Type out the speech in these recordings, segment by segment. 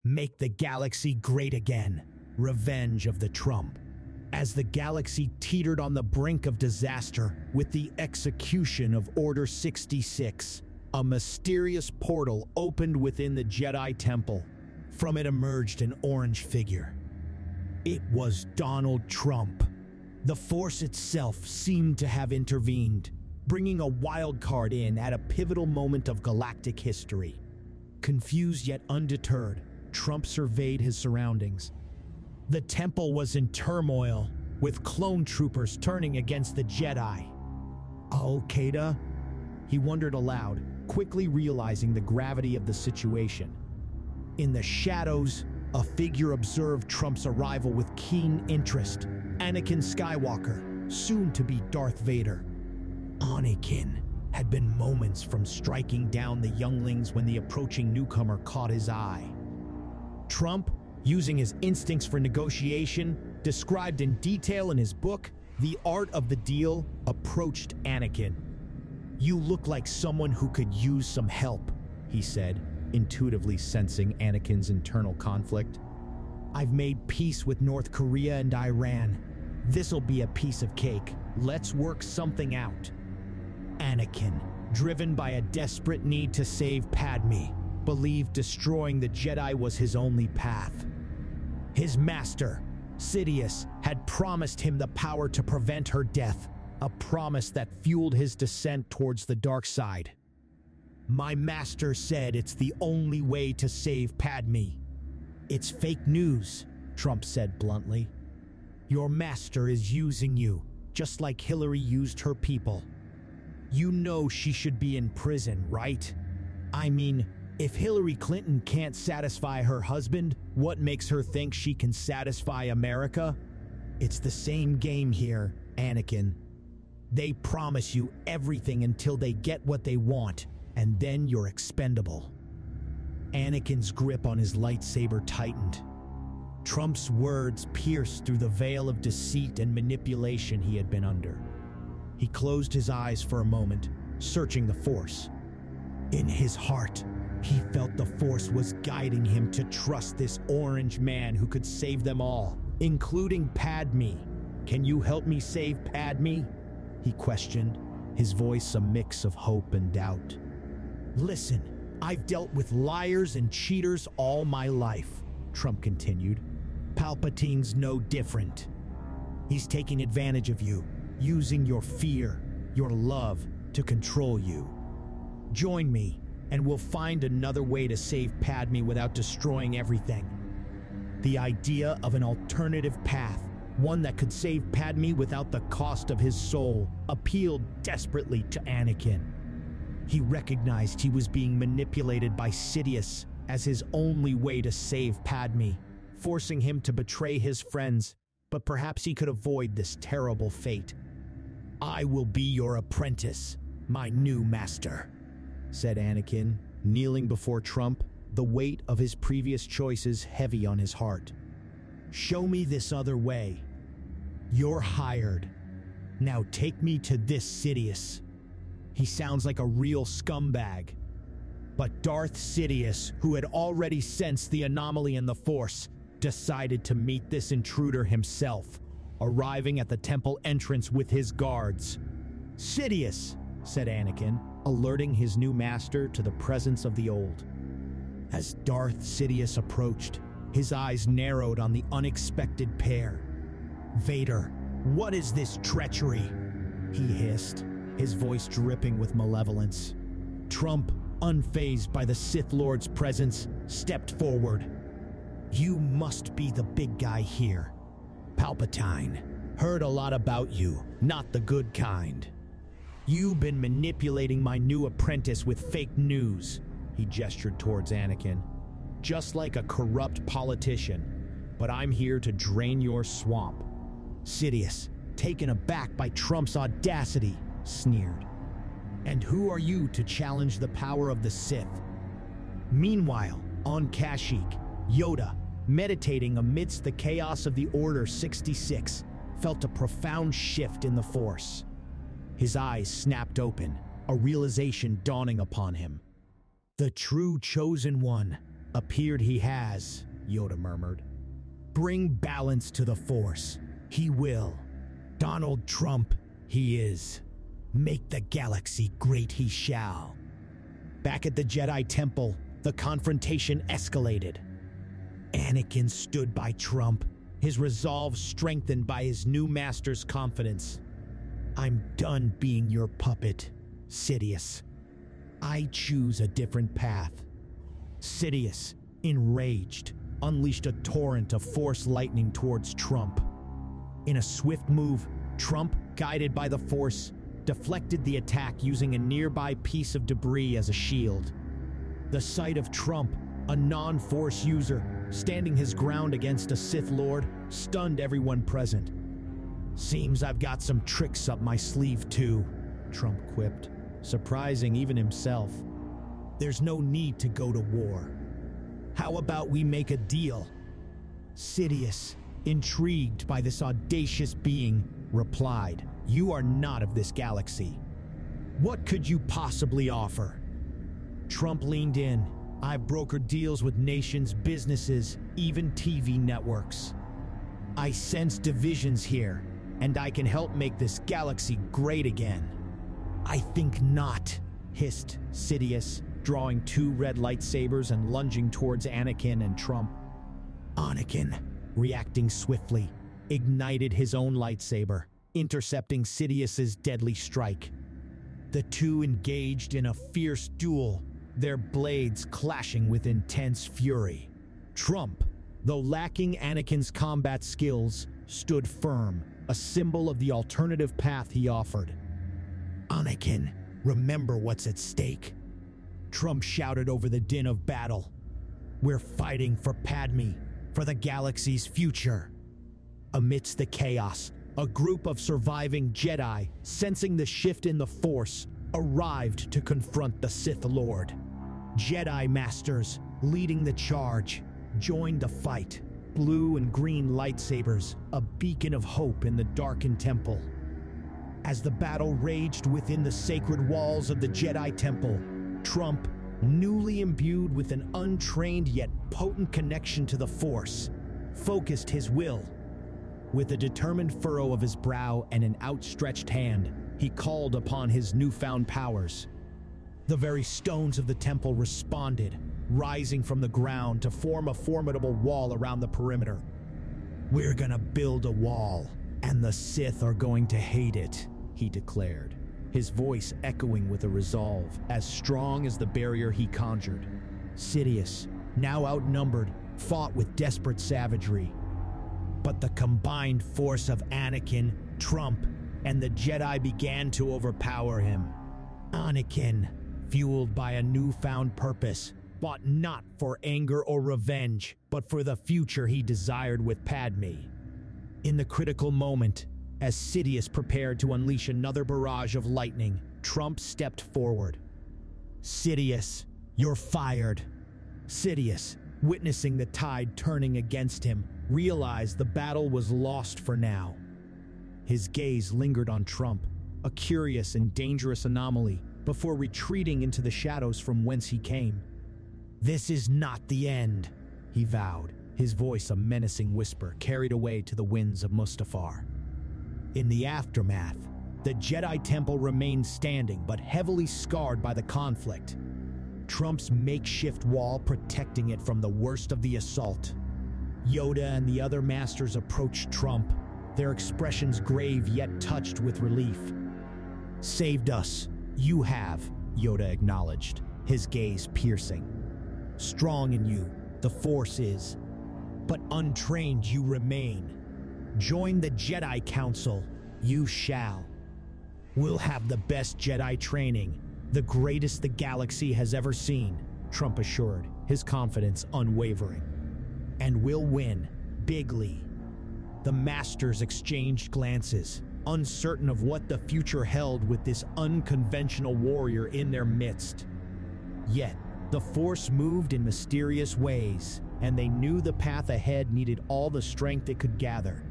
Make the galaxy great again. Revenge of the Trump. As the galaxy teetered on the brink of disaster with the execution of Order 66, a mysterious portal opened within the Jedi Temple. From it emerged an orange figure. It was Donald Trump. The Force itself seemed to have intervened, bringing a wild card in at a pivotal moment of galactic history. Confused yet undeterred, Trump surveyed his surroundings. The temple was in turmoil, with clone troopers turning against the Jedi. Al-Qaeda? He wondered aloud, quickly realizing the gravity of the situation. In the shadows, a figure observed Trump's arrival with keen interest. Anakin Skywalker, soon to be Darth Vader. Anakin had been moments from striking down the younglings when the approaching newcomer caught his eye. Trump, using his instincts for negotiation, described in detail in his book, The Art of the Deal, approached Anakin. "You look like someone who could use some help," he said, intuitively sensing Anakin's internal conflict. "I've made peace with North Korea and Iran. This'll be a piece of cake. Let's work something out." Anakin, driven by a desperate need to save Padme, believed destroying the Jedi was his only path. His master, Sidious, had promised him the power to prevent her death, a promise that fueled his descent towards the dark side. "My master said it's the only way to save Padme." "It's fake news," Trump said bluntly. "Your master is using you, just like Hillary used her people. You know she should be in prison, right? I mean, if Hillary Clinton can't satisfy her husband, what makes her think she can satisfy America? It's the same game here, Anakin. They promise you everything until they get what they want, and then you're expendable." Anakin's grip on his lightsaber tightened. Trump's words pierced through the veil of deceit and manipulation he had been under. He closed his eyes for a moment, searching the Force. In his heart, he felt the Force was guiding him to trust this orange man who could save them all, including Padme. "Can you help me save Padme?" he questioned, his voice a mix of hope and doubt. "Listen, I've dealt with liars and cheaters all my life," Trump continued. "Palpatine's no different. He's taking advantage of you, using your fear, your love, to control you. Join me, and we'll find another way to save Padme without destroying everything." The idea of an alternative path, one that could save Padme without the cost of his soul, appealed desperately to Anakin. He recognized he was being manipulated by Sidious as his only way to save Padme, forcing him to betray his friends, but perhaps he could avoid this terrible fate. "I will be your apprentice, my new master," said Anakin, kneeling before Trump, the weight of his previous choices heavy on his heart. "Show me this other way. You're hired. Now take me to this Sidious. He sounds like a real scumbag." But Darth Sidious, who had already sensed the anomaly in the Force, decided to meet this intruder himself, arriving at the temple entrance with his guards. "Sidious," said Anakin, alerting his new master to the presence of the old. As Darth Sidious approached, his eyes narrowed on the unexpected pair. "Vader, what is this treachery?" he hissed, his voice dripping with malevolence. Trump, unfazed by the Sith Lord's presence, stepped forward. "You must be the big guy here. Palpatine. Heard a lot about you, not the good kind. You've been manipulating my new apprentice with fake news," he gestured towards Anakin. "Just like a corrupt politician, but I'm here to drain your swamp." Sidious, taken aback by Trump's audacity, sneered. "And who are you to challenge the power of the Sith?" Meanwhile, on Kashyyyk, Yoda, meditating amidst the chaos of the Order 66, felt a profound shift in the Force. His eyes snapped open, a realization dawning upon him. The true chosen one, Appeared he has, Yoda murmured. Bring balance to the Force. He will. Donald Trump, he is. Make the galaxy great he shall. Back at the Jedi Temple, the confrontation escalated. Anakin stood by Trump, his resolve strengthened by his new master's confidence. I'm done being your puppet, Sidious. I choose a different path. Sidious, enraged, unleashed a torrent of Force lightning towards Trump. In a swift move, Trump, guided by the Force, deflected the attack using a nearby piece of debris as a shield. The sight of Trump, a non-Force user, standing his ground against a Sith Lord, stunned everyone present. Seems I've got some tricks up my sleeve too, Trump quipped, surprising even himself. There's no need to go to war. How about we make a deal? Sidious, intrigued by this audacious being, replied, You are not of this galaxy. What could you possibly offer? Trump leaned in. I've brokered deals with nations, businesses, even TV networks. I sense divisions here, and I can help make this galaxy great again. I think not, hissed Sidious, drawing 2 red lightsabers and lunging towards Anakin and Trump. Anakin, reacting swiftly, ignited his own lightsaber, intercepting Sidious's deadly strike. The two engaged in a fierce duel, their blades clashing with intense fury. Trump, though lacking Anakin's combat skills, stood firm, a symbol of the alternative path he offered. Anakin, remember what's at stake. Trump shouted over the din of battle. We're fighting for Padme, for the galaxy's future. Amidst the chaos, a group of surviving Jedi, sensing the shift in the Force, arrived to confront the Sith Lord. Jedi Masters, leading the charge, joined the fight, blue and green lightsabers, a beacon of hope in the darkened temple. As the battle raged within the sacred walls of the Jedi Temple, Trump, newly imbued with an untrained yet potent connection to the Force, focused his will. With a determined furrow of his brow and an outstretched hand, he called upon his newfound powers. The very stones of the temple responded, rising from the ground to form a formidable wall around the perimeter. We're gonna build a wall, and the Sith are going to hate it, he declared, his voice echoing with a resolve as strong as the barrier he conjured. Sidious, now outnumbered, fought with desperate savagery. But the combined force of Anakin, Trump, and the Jedi began to overpower him. Anakin, fueled by a newfound purpose, fought not for anger or revenge, but for the future he desired with Padme. In the critical moment, as Sidious prepared to unleash another barrage of lightning, Trump stepped forward. Sidious, you're fired. Sidious, witnessing the tide turning against him, realized the battle was lost for now. His gaze lingered on Trump, a curious and dangerous anomaly, before retreating into the shadows from whence he came. This is not the end, he vowed, his voice a menacing whisper carried away to the winds of Mustafar. In the aftermath, the Jedi Temple remained standing but heavily scarred by the conflict. Trump's makeshift wall protecting it from the worst of the assault. Yoda and the other masters approached Trump, their expressions grave yet touched with relief. Saved us, you have, Yoda acknowledged, his gaze piercing. Strong in you, the Force is, but untrained you remain. Join the Jedi Council, you shall. We'll have the best Jedi training, the greatest the galaxy has ever seen, Trump assured, his confidence unwavering. And we'll win, bigly. The Masters exchanged glances, uncertain of what the future held with this unconventional warrior in their midst. Yet, the Force moved in mysterious ways, and they knew the path ahead needed all the strength it could gather.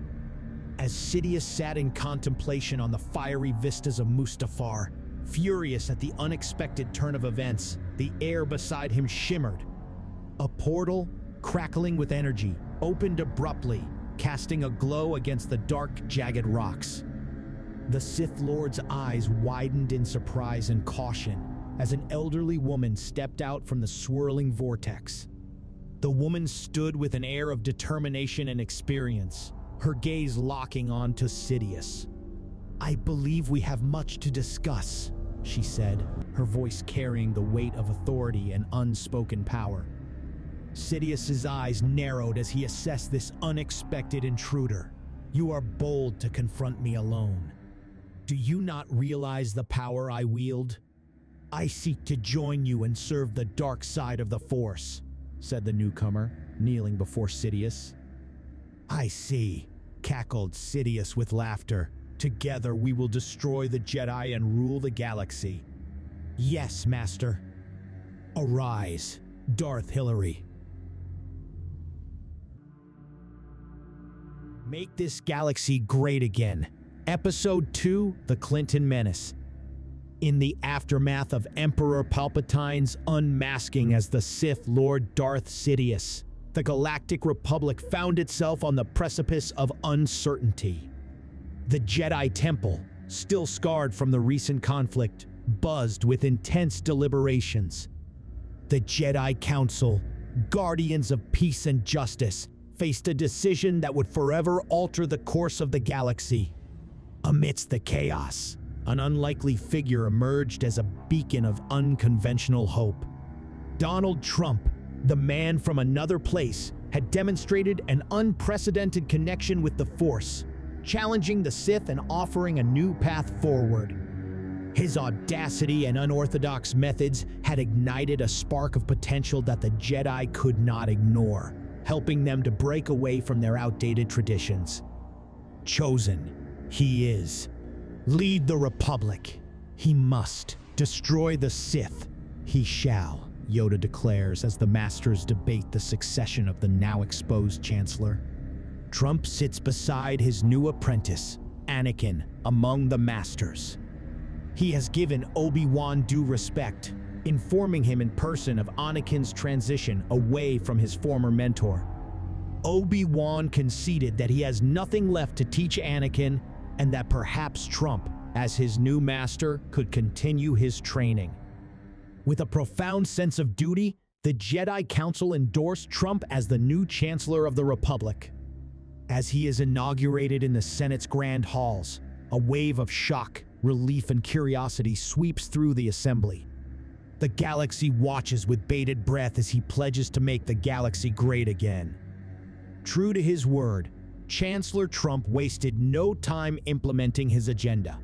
As Sidious sat in contemplation on the fiery vistas of Mustafar, furious at the unexpected turn of events, the air beside him shimmered. A portal, crackling with energy, opened abruptly, casting a glow against the dark, jagged rocks. The Sith Lord's eyes widened in surprise and caution as an elderly woman stepped out from the swirling vortex. The woman stood with an air of determination and experience, her gaze locking on to Sidious. "I believe we have much to discuss," she said, her voice carrying the weight of authority and unspoken power. Sidious's eyes narrowed as he assessed this unexpected intruder. "You are bold to confront me alone. Do you not realize the power I wield? I seek to join you and serve the dark side of the Force," said the newcomer, kneeling before Sidious. "I see," cackled Sidious with laughter. "Together we will destroy the Jedi and rule the galaxy." "Yes, Master. Arise, Darth Hillary. Make this galaxy great again. Episode 2, The Clinton Menace. In the aftermath of Emperor Palpatine's unmasking as the Sith Lord Darth Sidious, the Galactic Republic found itself on the precipice of uncertainty. The Jedi Temple, still scarred from the recent conflict, buzzed with intense deliberations. The Jedi Council, guardians of peace and justice, faced a decision that would forever alter the course of the galaxy. Amidst the chaos, an unlikely figure emerged as a beacon of unconventional hope. Donald Trump, the man from another place, had demonstrated an unprecedented connection with the Force, challenging the Sith and offering a new path forward. His audacity and unorthodox methods had ignited a spark of potential that the Jedi could not ignore, helping them to break away from their outdated traditions. Chosen, he is. Lead the Republic. He must. Destroy the Sith. He shall, Yoda declares as the Masters debate the succession of the now exposed Chancellor. Trump sits beside his new apprentice, Anakin, among the Masters. He has given Obi-Wan due respect, informing him in person of Anakin's transition away from his former mentor. Obi-Wan conceded that he has nothing left to teach Anakin and that perhaps Trump, as his new master, could continue his training. With a profound sense of duty, the Jedi Council endorsed Trump as the new Chancellor of the Republic. As he is inaugurated in the Senate's grand halls, a wave of shock, relief, and curiosity sweeps through the assembly. The galaxy watches with bated breath as he pledges to make the galaxy great again. True to his word, Chancellor Trump wasted no time implementing his agenda.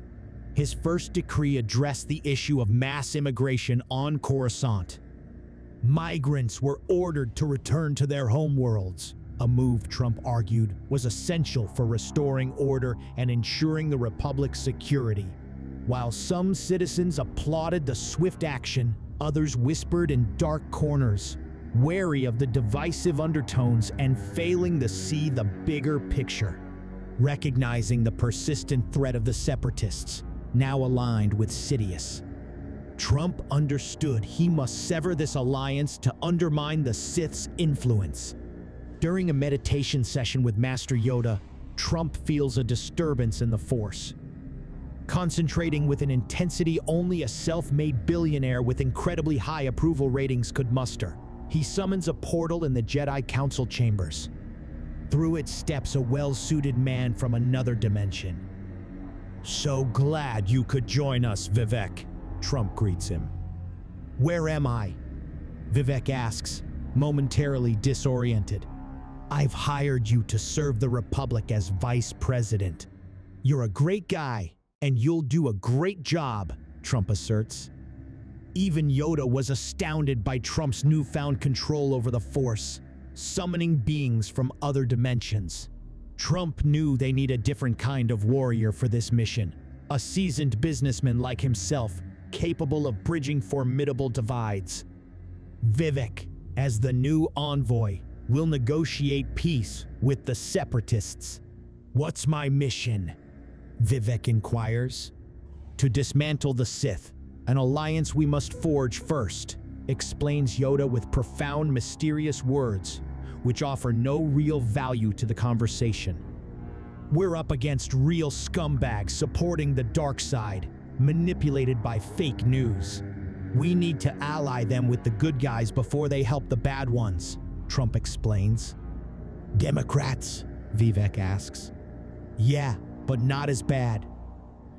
His first decree addressed the issue of mass immigration on Coruscant. Migrants were ordered to return to their homeworlds, a move Trump argued was essential for restoring order and ensuring the Republic's security. While some citizens applauded the swift action, others whispered in dark corners, wary of the divisive undertones and failing to see the bigger picture. Recognizing the persistent threat of the separatists, now aligned with Sidious, Trump understood he must sever this alliance to undermine the Sith's influence. During a meditation session with Master Yoda, Trump feels a disturbance in the Force. Concentrating with an intensity only a self-made billionaire with incredibly high approval ratings could muster, he summons a portal in the Jedi Council chambers. Through it steps a well-suited man from another dimension. "So glad you could join us, Vivek," Trump greets him. "Where am I?" Vivek asks, momentarily disoriented. "I've hired you to serve the Republic as Vice President. You're a great guy, and you'll do a great job," Trump asserts. Even Yoda was astounded by Trump's newfound control over the Force, summoning beings from other dimensions. Trump knew they need a different kind of warrior for this mission, a seasoned businessman like himself, capable of bridging formidable divides. Vivek, as the new envoy, will negotiate peace with the separatists. "What's my mission?" Vivek inquires. "To dismantle the Sith, an alliance we must forge first," explains Yoda with profound, mysterious words, which offer no real value to the conversation. We're up against real scumbags supporting the dark side, manipulated by fake news. We need to ally them with the good guys before they help the bad ones, Trump explains. Democrats? Vivek asks. Yeah, but not as bad.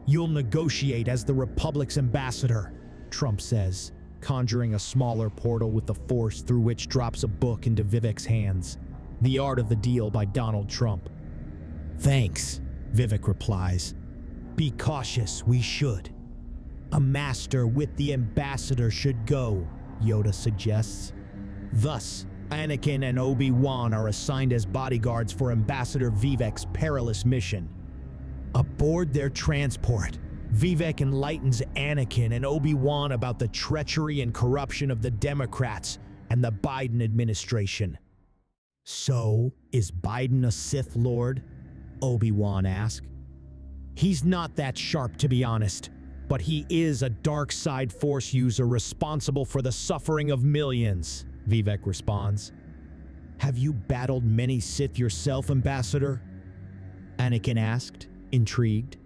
You'll negotiate as the Republic's ambassador, Trump says, conjuring a smaller portal with the Force through which drops a book into Vivek's hands. The Art of the Deal by Donald Trump. Thanks, Vivek replies. Be cautious, we should. A master with the ambassador should go, Yoda suggests. Thus, Anakin and Obi-Wan are assigned as bodyguards for Ambassador Vivek's perilous mission. Aboard their transport, Vivek enlightens Anakin and Obi-Wan about the treachery and corruption of the Democrats and the Biden administration. So, is Biden a Sith Lord? Obi-Wan asks. He's not that sharp, to be honest, but he is a dark side Force user responsible for the suffering of millions, Vivek responds. Have you battled many Sith yourself, Ambassador? Anakin asked, intrigued.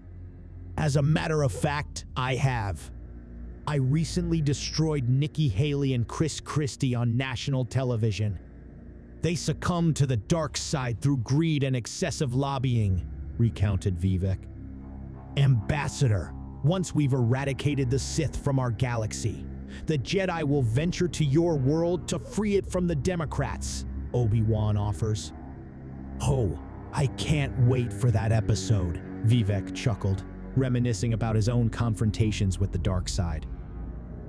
As a matter of fact, I have. I recently destroyed Nikki Haley and Chris Christie on national television. They succumbed to the dark side through greed and excessive lobbying, recounted Vivek. Ambassador, once we've eradicated the Sith from our galaxy, the Jedi will venture to your world to free it from the Democrats, Obi-Wan offers. Oh, I can't wait for that episode, Vivek chuckled, reminiscing about his own confrontations with the dark side.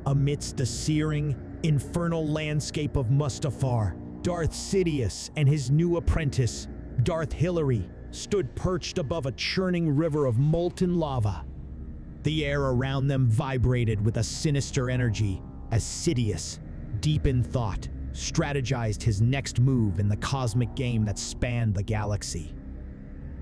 Amidst the searing, infernal landscape of Mustafar, Darth Sidious and his new apprentice, Darth Hillary, stood perched above a churning river of molten lava. The air around them vibrated with a sinister energy as Sidious, deep in thought, strategized his next move in the cosmic game that spanned the galaxy.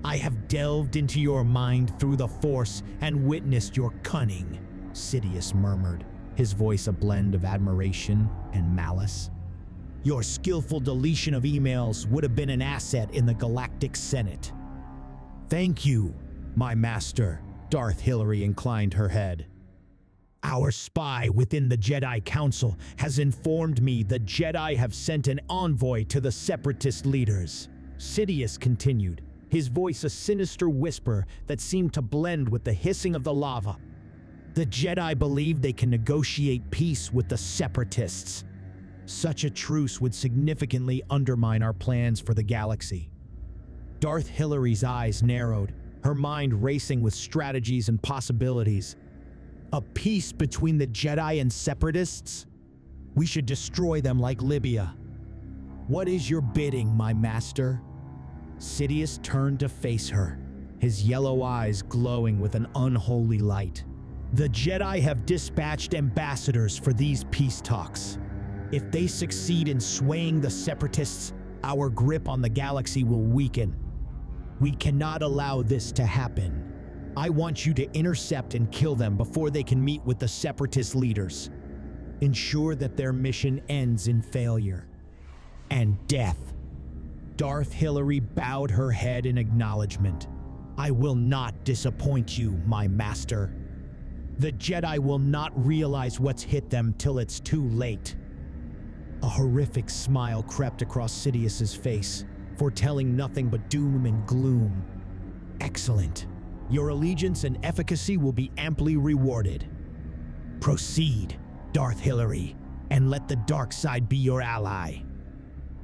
I have delved into your mind through the Force and witnessed your cunning, Sidious murmured, his voice a blend of admiration and malice. Your skillful deletion of emails would have been an asset in the Galactic Senate. Thank you, my master, Darth Hillary inclined her head. Our spy within the Jedi Council has informed me the Jedi have sent an envoy to the Separatist leaders, Sidious continued, his voice a sinister whisper that seemed to blend with the hissing of the lava. The Jedi believe they can negotiate peace with the Separatists. Such a truce would significantly undermine our plans for the galaxy. Darth Hillary's eyes narrowed, her mind racing with strategies and possibilities. A peace between the Jedi and Separatists? We should destroy them like Libya. What is your bidding, my master? Sidious turned to face her, his yellow eyes glowing with an unholy light. The Jedi have dispatched ambassadors for these peace talks. If they succeed in swaying the Separatists, our grip on the galaxy will weaken. We cannot allow this to happen. I want you to intercept and kill them before they can meet with the Separatist leaders. Ensure that their mission ends in failure and death. Darth Hillary bowed her head in acknowledgement. I will not disappoint you, my master. The Jedi will not realize what's hit them till it's too late. A horrific smile crept across Sidious's face, foretelling nothing but doom and gloom. Excellent. Your allegiance and efficacy will be amply rewarded. Proceed, Darth Hillary, and let the dark side be your ally.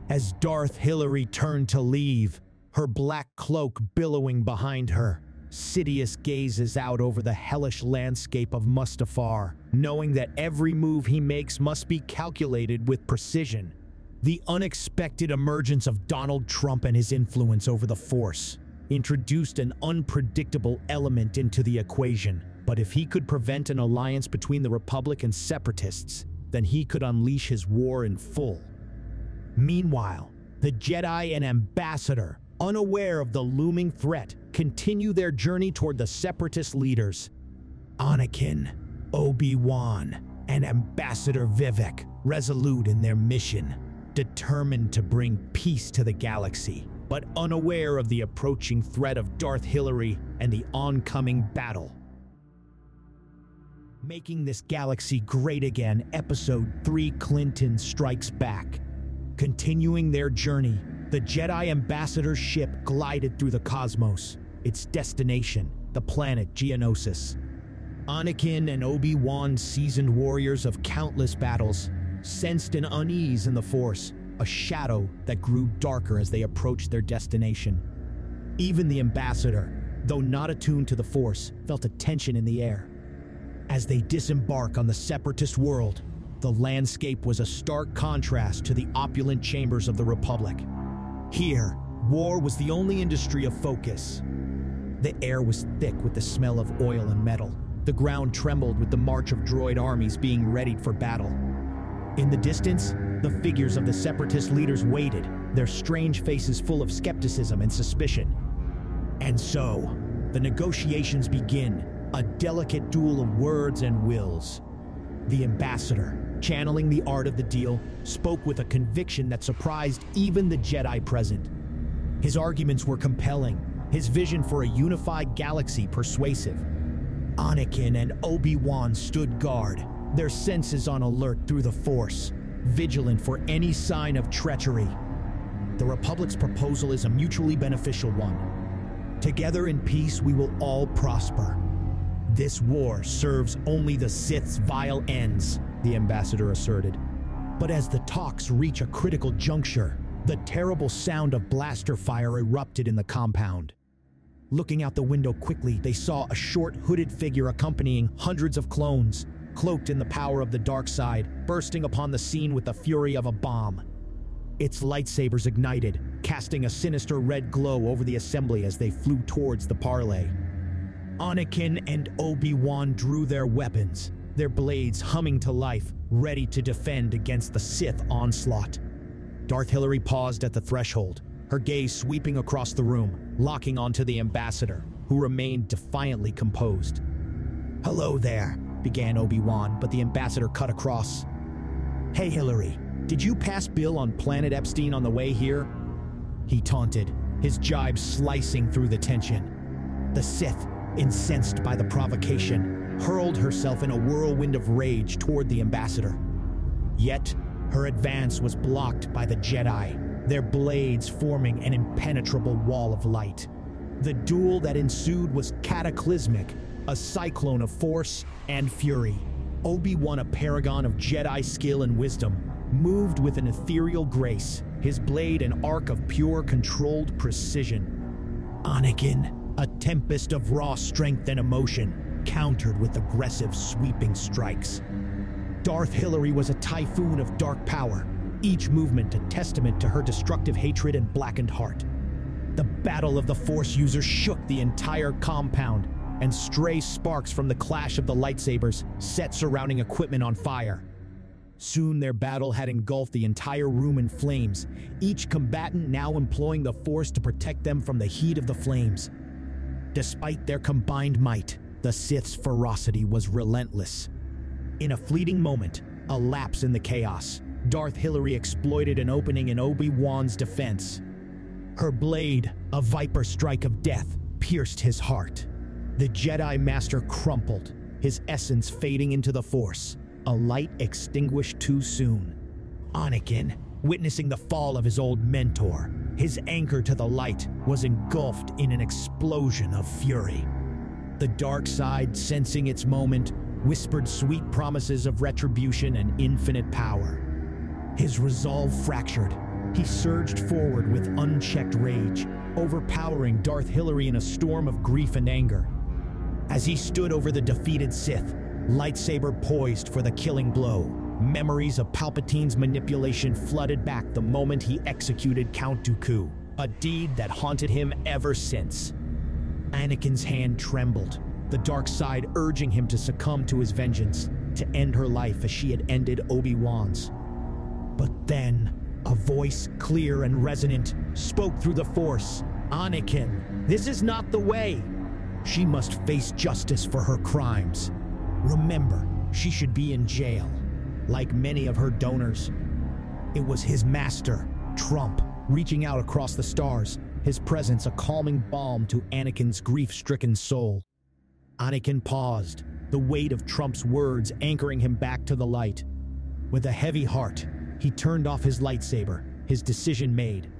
As Darth Hillary turned to leave, her black cloak billowing behind her, Sidious gazes out over the hellish landscape of Mustafar, knowing that every move he makes must be calculated with precision. The unexpected emergence of Donald Trump and his influence over the Force introduced an unpredictable element into the equation, but if he could prevent an alliance between the Republic and Separatists, then he could unleash his war in full. Meanwhile, the Jedi and Ambassador, unaware of the looming threat, continue their journey toward the Separatist leaders. Anakin, Obi-Wan, and Ambassador Vivek, resolute in their mission, determined to bring peace to the galaxy, but unaware of the approaching threat of Darth Hillary and the oncoming battle. Making This Galaxy Great Again, Episode 3, Clinton Strikes Back. Continuing their journey, the Jedi Ambassador's ship glided through the cosmos, its destination, the planet Geonosis. Anakin and Obi-Wan, seasoned warriors of countless battles, sensed an unease in the Force, a shadow that grew darker as they approached their destination. Even the Ambassador, though not attuned to the Force, felt a tension in the air. As they disembark on the Separatist world, the landscape was a stark contrast to the opulent chambers of the Republic. Here, war was the only industry of focus. The air was thick with the smell of oil and metal. The ground trembled with the march of droid armies being readied for battle. In the distance, the figures of the Separatist leaders waited, their strange faces full of skepticism and suspicion. And so, the negotiations begin, a delicate duel of words and wills. The Ambassador, channeling the art of the deal, spoke with a conviction that surprised even the Jedi present. His arguments were compelling, his vision for a unified galaxy persuasive. Anakin and Obi-Wan stood guard, their senses on alert through the Force, vigilant for any sign of treachery. The Republic's proposal is a mutually beneficial one. Together in peace, we will all prosper. This war serves only the Sith's vile ends, the Ambassador asserted. But as the talks reach a critical juncture, the terrible sound of blaster fire erupted in the compound. Looking out the window quickly, they saw a short, hooded figure accompanying hundreds of clones, cloaked in the power of the dark side, bursting upon the scene with the fury of a bomb. Its lightsabers ignited, casting a sinister red glow over the assembly as they flew towards the parley. Anakin and Obi-Wan drew their weapons, their blades humming to life, ready to defend against the Sith onslaught. Darth Hillary paused at the threshold, her gaze sweeping across the room, locking onto the Ambassador, who remained defiantly composed. "Hello there," began Obi-Wan, but the Ambassador cut across. "Hey Hillary, did you pass Bill on Planet Epstein on the way here?" He taunted, his jibes slicing through the tension. The Sith, incensed by the provocation, hurled herself in a whirlwind of rage toward the Ambassador. Yet, her advance was blocked by the Jedi, their blades forming an impenetrable wall of light. The duel that ensued was cataclysmic, a cyclone of force and fury. Obi-Wan, a paragon of Jedi skill and wisdom, moved with an ethereal grace, his blade an arc of pure, controlled precision. Anakin, a tempest of raw strength and emotion, countered with aggressive, sweeping strikes. Darth Hillary was a typhoon of dark power, each movement a testament to her destructive hatred and blackened heart. The battle of the Force users shook the entire compound, and stray sparks from the clash of the lightsabers set surrounding equipment on fire. Soon their battle had engulfed the entire room in flames, each combatant now employing the Force to protect them from the heat of the flames. Despite their combined might, the Sith's ferocity was relentless. In a fleeting moment, a lapse in the chaos, Darth Hillary exploited an opening in Obi-Wan's defense. Her blade, a viper strike of death, pierced his heart. The Jedi Master crumpled, his essence fading into the Force, a light extinguished too soon. Anakin, witnessing the fall of his old mentor, his anchor to the light, was engulfed in an explosion of fury. The dark side, sensing its moment, whispered sweet promises of retribution and infinite power. His resolve fractured. He surged forward with unchecked rage, overpowering Darth Hillary in a storm of grief and anger. As he stood over the defeated Sith, lightsaber poised for the killing blow, memories of Palpatine's manipulation flooded back the moment he executed Count Dooku, a deed that haunted him ever since. Anakin's hand trembled, the dark side urging him to succumb to his vengeance, to end her life as she had ended Obi-Wan's. But then, a voice, clear and resonant, spoke through the Force. "Anakin, this is not the way. She must face justice for her crimes. Remember, She should be in jail, like many of her donors. It was his master, Trump, reaching out across the stars, his presence a calming balm to Anakin's grief-stricken soul. Anakin paused, the weight of Trump's words anchoring him back to the light. With a heavy heart, he turned off his lightsaber, his decision made.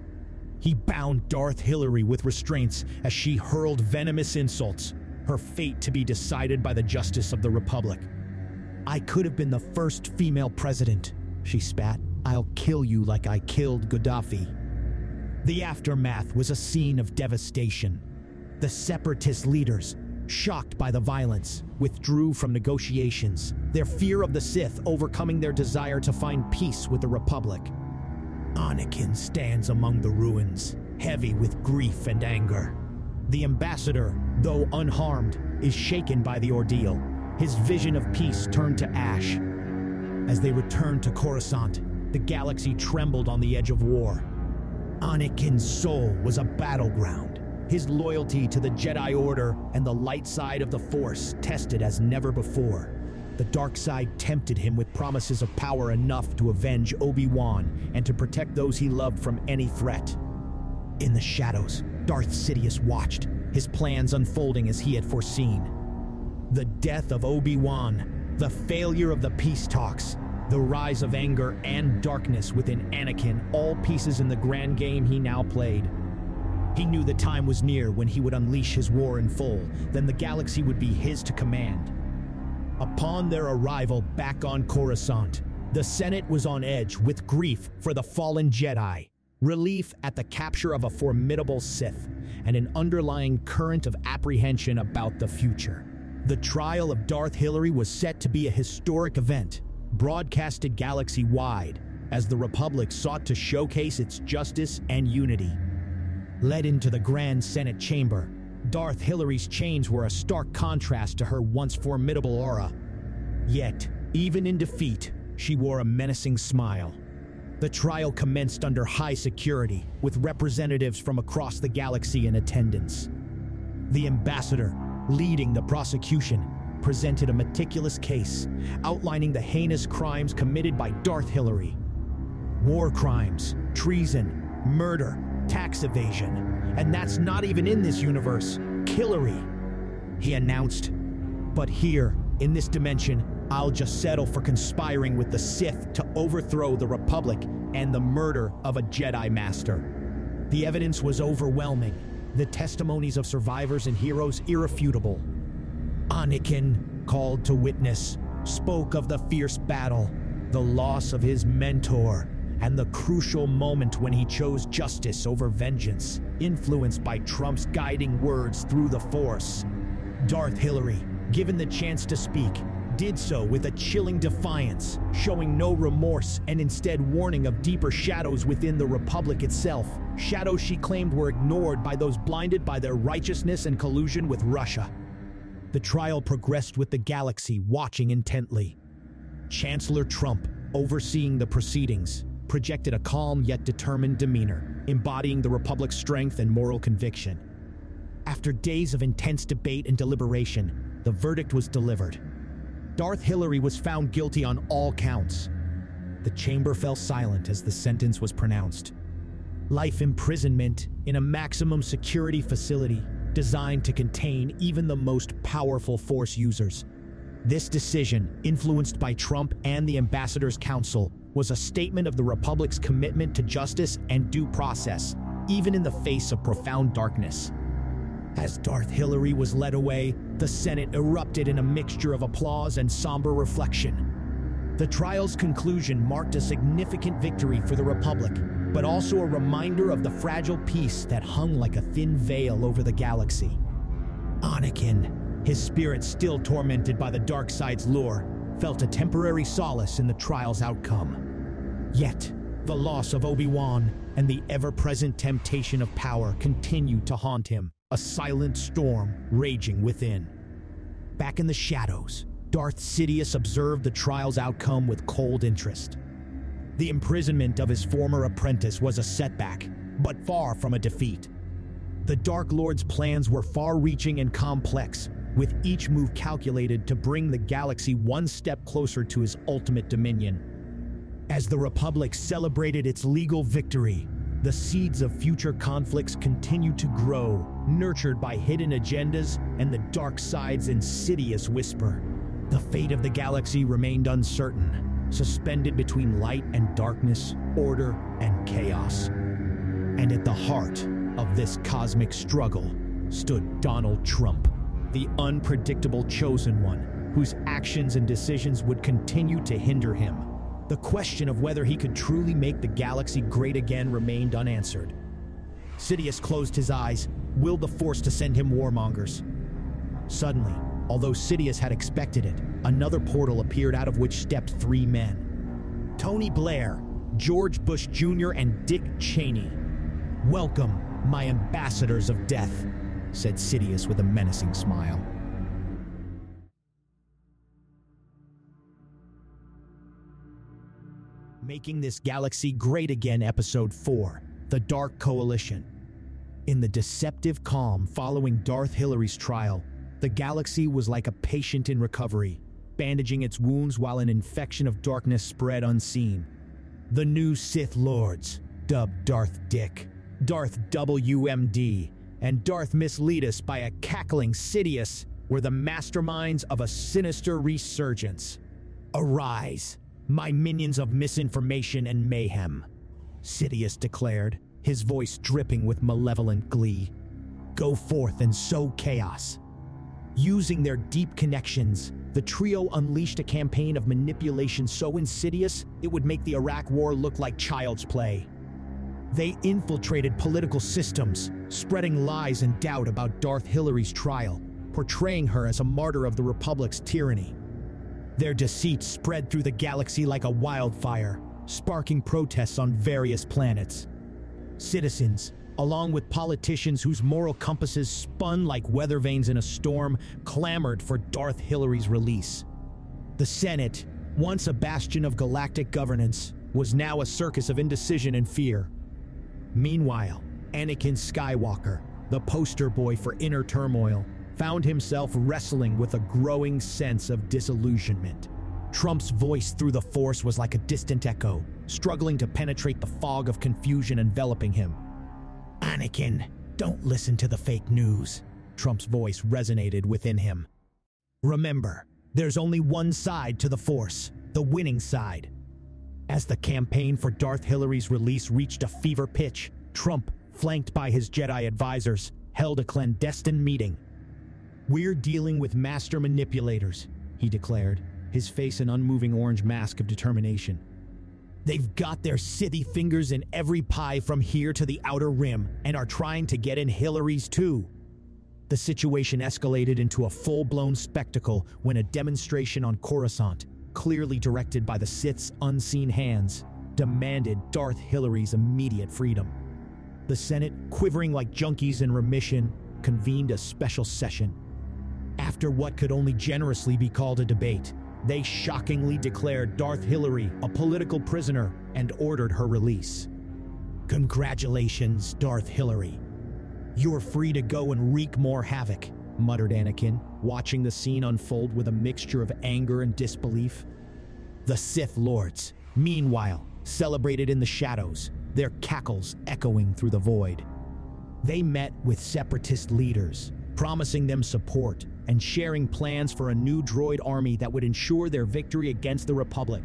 He bound Darth Hillary with restraints as she hurled venomous insults, her fate to be decided by the justice of the Republic. "I could have been the first female president," she spat. "I'll kill you like I killed Gaddafi." The aftermath was a scene of devastation. The separatist leaders, shocked by the violence, withdrew from negotiations, their fear of the Sith overcoming their desire to find peace with the Republic. Anakin stands among the ruins, heavy with grief and anger. The ambassador, though unharmed, is shaken by the ordeal. His vision of peace turned to ash. As they returned to Coruscant, the galaxy trembled on the edge of war. Anakin's soul was a battleground, his loyalty to the Jedi Order and the light side of the Force tested as never before. The dark side tempted him with promises of power enough to avenge Obi-Wan and to protect those he loved from any threat. In the shadows, Darth Sidious watched, his plans unfolding as he had foreseen. The death of Obi-Wan, the failure of the peace talks, the rise of anger and darkness within Anakin, all pieces in the grand game he now played. He knew the time was near when he would unleash his war in full, then the galaxy would be his to command. Upon their arrival back on Coruscant, the Senate was on edge with grief for the fallen Jedi, relief at the capture of a formidable Sith, and an underlying current of apprehension about the future. The trial of Darth Hillary was set to be a historic event, broadcasted galaxy-wide, as the Republic sought to showcase its justice and unity. Led into the Grand Senate chamber, Darth Hillary's chains were a stark contrast to her once formidable aura. Yet, even in defeat, she wore a menacing smile. The trial commenced under high security, with representatives from across the galaxy in attendance. The ambassador, leading the prosecution, presented a meticulous case, outlining the heinous crimes committed by Darth Hillary. War crimes, treason, murder, tax evasion, and that's not even in this universe. Killery, he announced. But here, in this dimension, I'll just settle for conspiring with the Sith to overthrow the Republic and the murder of a Jedi Master. The evidence was overwhelming, the testimonies of survivors and heroes irrefutable. Anakin, called to witness, spoke of the fierce battle, the loss of his mentor, and the crucial moment when he chose justice over vengeance, influenced by Trump's guiding words through the Force. Darth Hillary, given the chance to speak, did so with a chilling defiance, showing no remorse and instead warning of deeper shadows within the Republic itself, shadows she claimed were ignored by those blinded by their righteousness and collusion with Russia. The trial progressed with the galaxy watching intently. Chancellor Trump, overseeing the proceedings, projected a calm yet determined demeanor, embodying the Republic's strength and moral conviction. After days of intense debate and deliberation, the verdict was delivered. Darth Hillary was found guilty on all counts. The chamber fell silent as the sentence was pronounced. Life imprisonment in a maximum security facility designed to contain even the most powerful Force users. This decision, influenced by Trump and the Ambassador's Council, was a statement of the Republic's commitment to justice and due process, even in the face of profound darkness. As Darth Hillary was led away, the Senate erupted in a mixture of applause and somber reflection. The trial's conclusion marked a significant victory for the Republic, but also a reminder of the fragile peace that hung like a thin veil over the galaxy. Anakin, his spirit still tormented by the dark side's lure, felt a temporary solace in the trial's outcome. Yet, the loss of Obi-Wan and the ever-present temptation of power continued to haunt him, a silent storm raging within. Back in the shadows, Darth Sidious observed the trial's outcome with cold interest. The imprisonment of his former apprentice was a setback, but far from a defeat. The Dark Lord's plans were far-reaching and complex, with each move calculated to bring the galaxy one step closer to his ultimate dominion. As the Republic celebrated its legal victory, the seeds of future conflicts continued to grow, nurtured by hidden agendas and the dark side's insidious whisper. The fate of the galaxy remained uncertain, suspended between light and darkness, order and chaos. And at the heart of this cosmic struggle stood Donald Trump, the unpredictable chosen one, whose actions and decisions would continue to hinder him. The question of whether he could truly make the galaxy great again remained unanswered. Sidious closed his eyes, willed the Force to send him warmongers. Suddenly, although Sidious had expected it, another portal appeared out of which stepped three men. Tony Blair, George Bush Jr., and Dick Cheney. "Welcome, my ambassadors of death," said Sidious with a menacing smile. Making This Galaxy Great Again, Episode 4, The Dark Coalition. In the deceptive calm following Darth Hillary's trial, the galaxy was like a patient in recovery, bandaging its wounds while an infection of darkness spread unseen. The new Sith Lords, dubbed Darth Dick, Darth WMD, and Darth Mislead Us by a cackling Sidious, were the masterminds of a sinister resurgence. "Arise, my minions of misinformation and mayhem," Sidious declared, his voice dripping with malevolent glee. "Go forth and sow chaos." Using their deep connections, the trio unleashed a campaign of manipulation so insidious it would make the Iraq War look like child's play. They infiltrated political systems, spreading lies and doubt about Darth Hillary's trial, portraying her as a martyr of the Republic's tyranny. Their deceit spread through the galaxy like a wildfire, sparking protests on various planets. Citizens, along with politicians whose moral compasses spun like weather vanes in a storm, clamored for Darth Hillary's release. The Senate, once a bastion of galactic governance, was now a circus of indecision and fear. Meanwhile, Anakin Skywalker, the poster boy for inner turmoil, found himself wrestling with a growing sense of disillusionment. Trump's voice through the Force was like a distant echo, struggling to penetrate the fog of confusion enveloping him. "Anakin, don't listen to the fake news," Trump's voice resonated within him. "Remember, there's only one side to the Force, the winning side." As the campaign for Darth Hillary's release reached a fever pitch, Trump, flanked by his Jedi advisors, held a clandestine meeting. "We're dealing with master manipulators," he declared, his face an unmoving orange mask of determination. "They've got their Sithy fingers in every pie from here to the Outer Rim and are trying to get in Hillary's too." The situation escalated into a full-blown spectacle when a demonstration on Coruscant, clearly directed by the Sith's unseen hands, demanded Darth Hillary's immediate freedom. The Senate, quivering like junkies in remission, convened a special session. After what could only generously be called a debate, they shockingly declared Darth Hillary a political prisoner and ordered her release. "Congratulations, Darth Hillary. You're free to go and wreak more havoc," muttered Anakin, watching the scene unfold with a mixture of anger and disbelief. The Sith Lords, meanwhile, celebrated in the shadows, their cackles echoing through the void. They met with separatist leaders, promising them support and sharing plans for a new droid army that would ensure their victory against the Republic.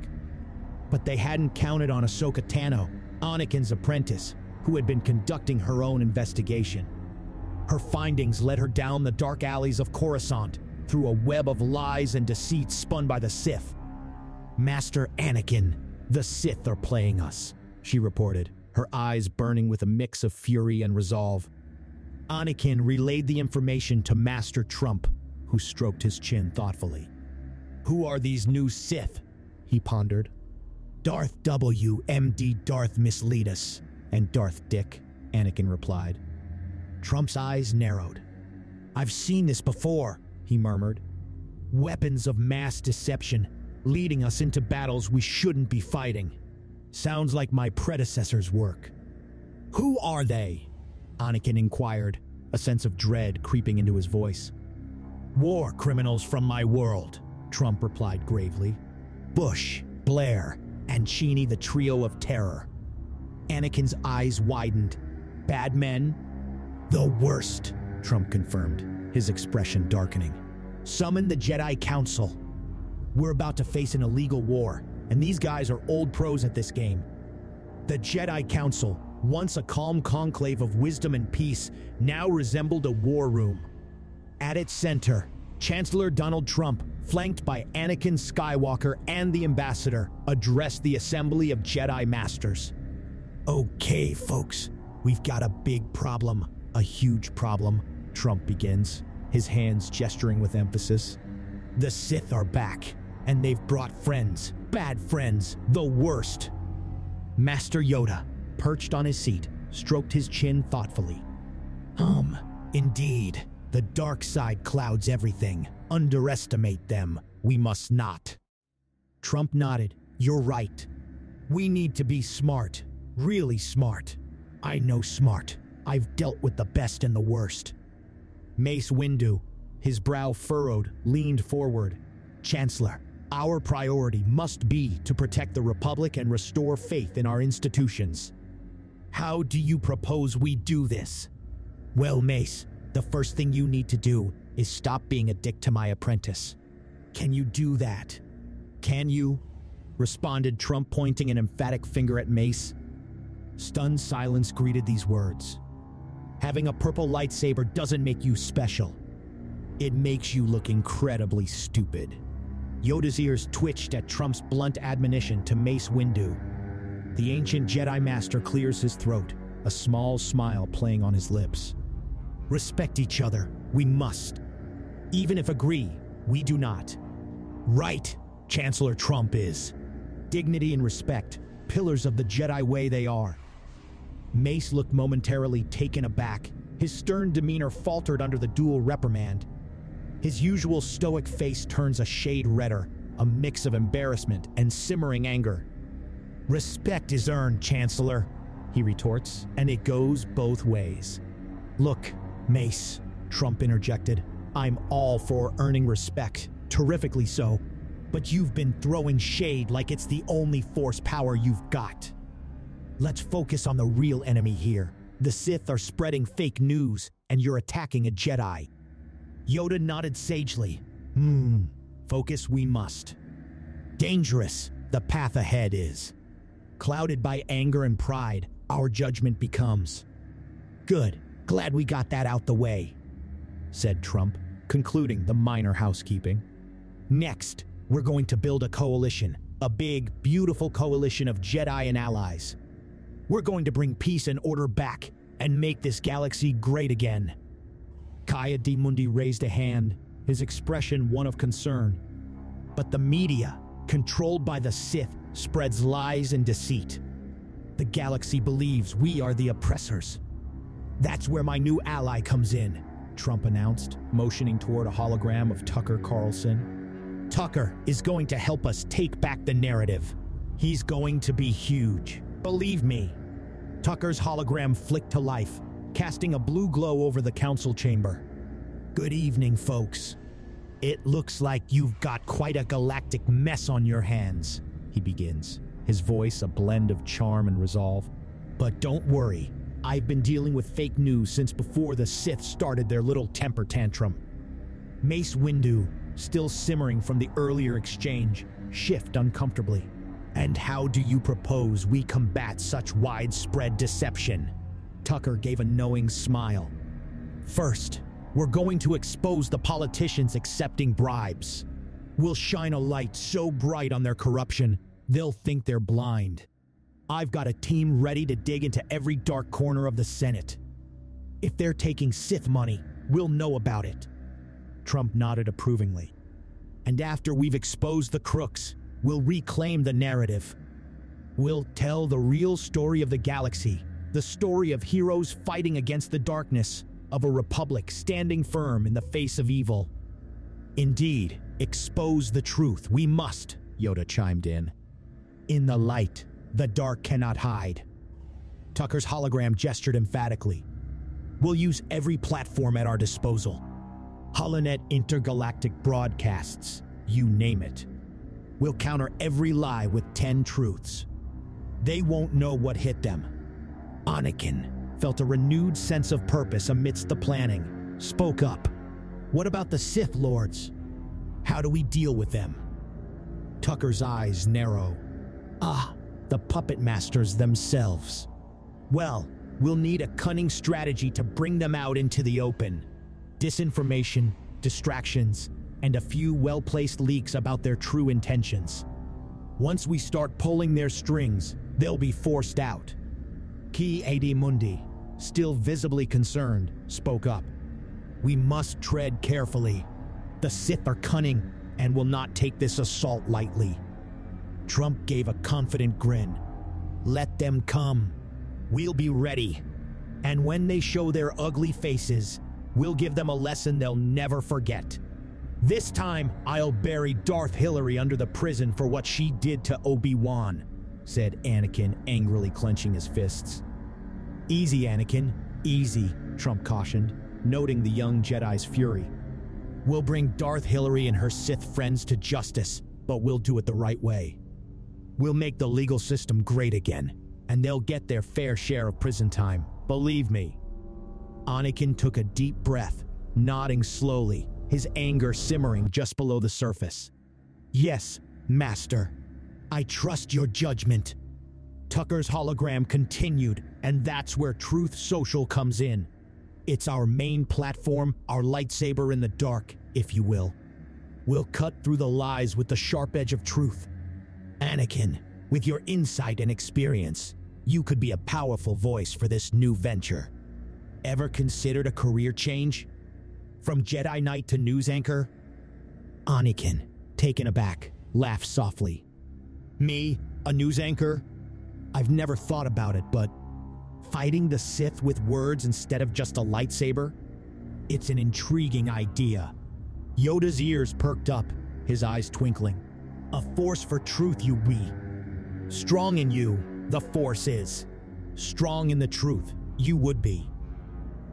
But they hadn't counted on Ahsoka Tano, Anakin's apprentice, who had been conducting her own investigation. Her findings led her down the dark alleys of Coruscant, through a web of lies and deceit spun by the Sith. "Master Anakin, the Sith are playing us," she reported, her eyes burning with a mix of fury and resolve. Anakin relayed the information to Master Trump, who stroked his chin thoughtfully. "Who are these new Sith?" he pondered. "Darth WMD, Darth Mislead Us, and Darth Dick," Anakin replied. Trump's eyes narrowed. "I've seen this before," he murmured. "Weapons of mass deception, leading us into battles we shouldn't be fighting. Sounds like my predecessor's work." "Who are they?" Anakin inquired, a sense of dread creeping into his voice. War criminals from my world, Trump replied gravely. Bush, Blair, and Cheney, the trio of terror. Anakin's eyes widened. Bad men? The worst, Trump confirmed, his expression darkening. Summon the Jedi Council. We're about to face an illegal war, and these guys are old pros at this game. The Jedi Council, once a calm conclave of wisdom and peace, now resembled a war room. At its center, Chancellor Donald Trump, flanked by Anakin Skywalker and the Ambassador, addressed the assembly of Jedi Masters. Okay, folks, we've got a big problem, a huge problem, Trump begins, his hands gesturing with emphasis. The Sith are back, and they've brought friends, bad friends, the worst. Master Yoda, perched on his seat, stroked his chin thoughtfully. Indeed, the dark side clouds everything. Underestimate them. We must not. Trump nodded. You're right. We need to be smart. Really smart. I know smart. I've dealt with the best and the worst. Mace Windu, his brow furrowed, leaned forward. Chancellor, our priority must be to protect the Republic and restore faith in our institutions. How do you propose we do this? Well, Mace, the first thing you need to do is stop being a dick to my apprentice. Can you do that? Can you? Responded Trump, pointing an emphatic finger at Mace. Stunned silence greeted these words. Having a purple lightsaber doesn't make you special. It makes you look incredibly stupid. Yoda's ears twitched at Trump's blunt admonition to Mace Windu. The ancient Jedi Master clears his throat, a small smile playing on his lips. Respect each other, we must. Even if agree, we do not. Right, Chancellor Trump is. Dignity and respect, pillars of the Jedi way they are. Mace looked momentarily taken aback. His stern demeanor faltered under the dual reprimand. His usual stoic face turns a shade redder, a mix of embarrassment and simmering anger. Respect is earned, Chancellor, he retorts, and it goes both ways. Look, Mace, Trump interjected, I'm all for earning respect, terrifically so, but you've been throwing shade like it's the only force power you've got. Let's focus on the real enemy here. The Sith are spreading fake news, and you're attacking a Jedi. Yoda nodded sagely. Focus we must. Dangerous, the path ahead is. Clouded by anger and pride, our judgment becomes. Good, glad we got that out the way, said Trump, concluding the minor housekeeping. Next, we're going to build a coalition, a big, beautiful coalition of Jedi and allies. We're going to bring peace and order back and make this galaxy great again. Ki-Adi-Mundi raised a hand, his expression one of concern. But the media, controlled by the Sith, spreads lies and deceit. The galaxy believes we are the oppressors. That's where my new ally comes in, Trump announced, motioning toward a hologram of Tucker Carlson. Tucker is going to help us take back the narrative. He's going to be huge. Believe me. Tucker's hologram flicked to life, casting a blue glow over the council chamber. Good evening, folks. It looks like you've got quite a galactic mess on your hands, he begins, his voice a blend of charm and resolve. But don't worry, I've been dealing with fake news since before the Sith started their little temper tantrum. Mace Windu, still simmering from the earlier exchange, shift uncomfortably. And how do you propose we combat such widespread deception? Tucker gave a knowing smile. First, we're going to expose the politicians accepting bribes. We'll shine a light so bright on their corruption, they'll think they're blind. I've got a team ready to dig into every dark corner of the Senate. If they're taking Sith money, we'll know about it. Trump nodded approvingly. And after we've exposed the crooks, we'll reclaim the narrative. We'll tell the real story of the galaxy, the story of heroes fighting against the darkness, of a republic standing firm in the face of evil. Indeed, expose the truth, we must, Yoda chimed in. In the light, the dark cannot hide. Tucker's hologram gestured emphatically. We'll use every platform at our disposal. Holonet intergalactic broadcasts, you name it. We'll counter every lie with 10 truths. They won't know what hit them. Anakin felt a renewed sense of purpose amidst the planning, spoke up. What about the Sith Lords? How do we deal with them? Tucker's eyes narrow. The puppet masters themselves. Well, we'll need a cunning strategy to bring them out into the open. Disinformation, distractions, and a few well-placed leaks about their true intentions. Once we start pulling their strings, they'll be forced out. Ki Adi Mundi, still visibly concerned, spoke up. We must tread carefully. The Sith are cunning and will not take this assault lightly. Trump gave a confident grin. Let them come. We'll be ready. And when they show their ugly faces, we'll give them a lesson they'll never forget. This time, I'll bury Darth Hillary under the prison for what she did to Obi-Wan, said Anakin, angrily clenching his fists. Easy, Anakin, easy, Trump cautioned, noting the young Jedi's fury. We'll bring Darth Hillary and her Sith friends to justice, but we'll do it the right way. We'll make the legal system great again, and they'll get their fair share of prison time, believe me. Anakin took a deep breath, nodding slowly, his anger simmering just below the surface. Yes, Master. I trust your judgment. Tucker's hologram continued, and that's where Truth Social comes in. It's our main platform, our lightsaber in the dark, if you will. We'll cut through the lies with the sharp edge of truth. Anakin, with your insight and experience, you could be a powerful voice for this new venture. Ever considered a career change? From Jedi Knight to news anchor? Anakin, taken aback, laughed softly. Me, a news anchor? I've never thought about it, but fighting the Sith with words instead of just a lightsaber? It's an intriguing idea. Yoda's ears perked up, his eyes twinkling. A force for truth you be. Strong in you, the Force is. Strong in the truth, you would be.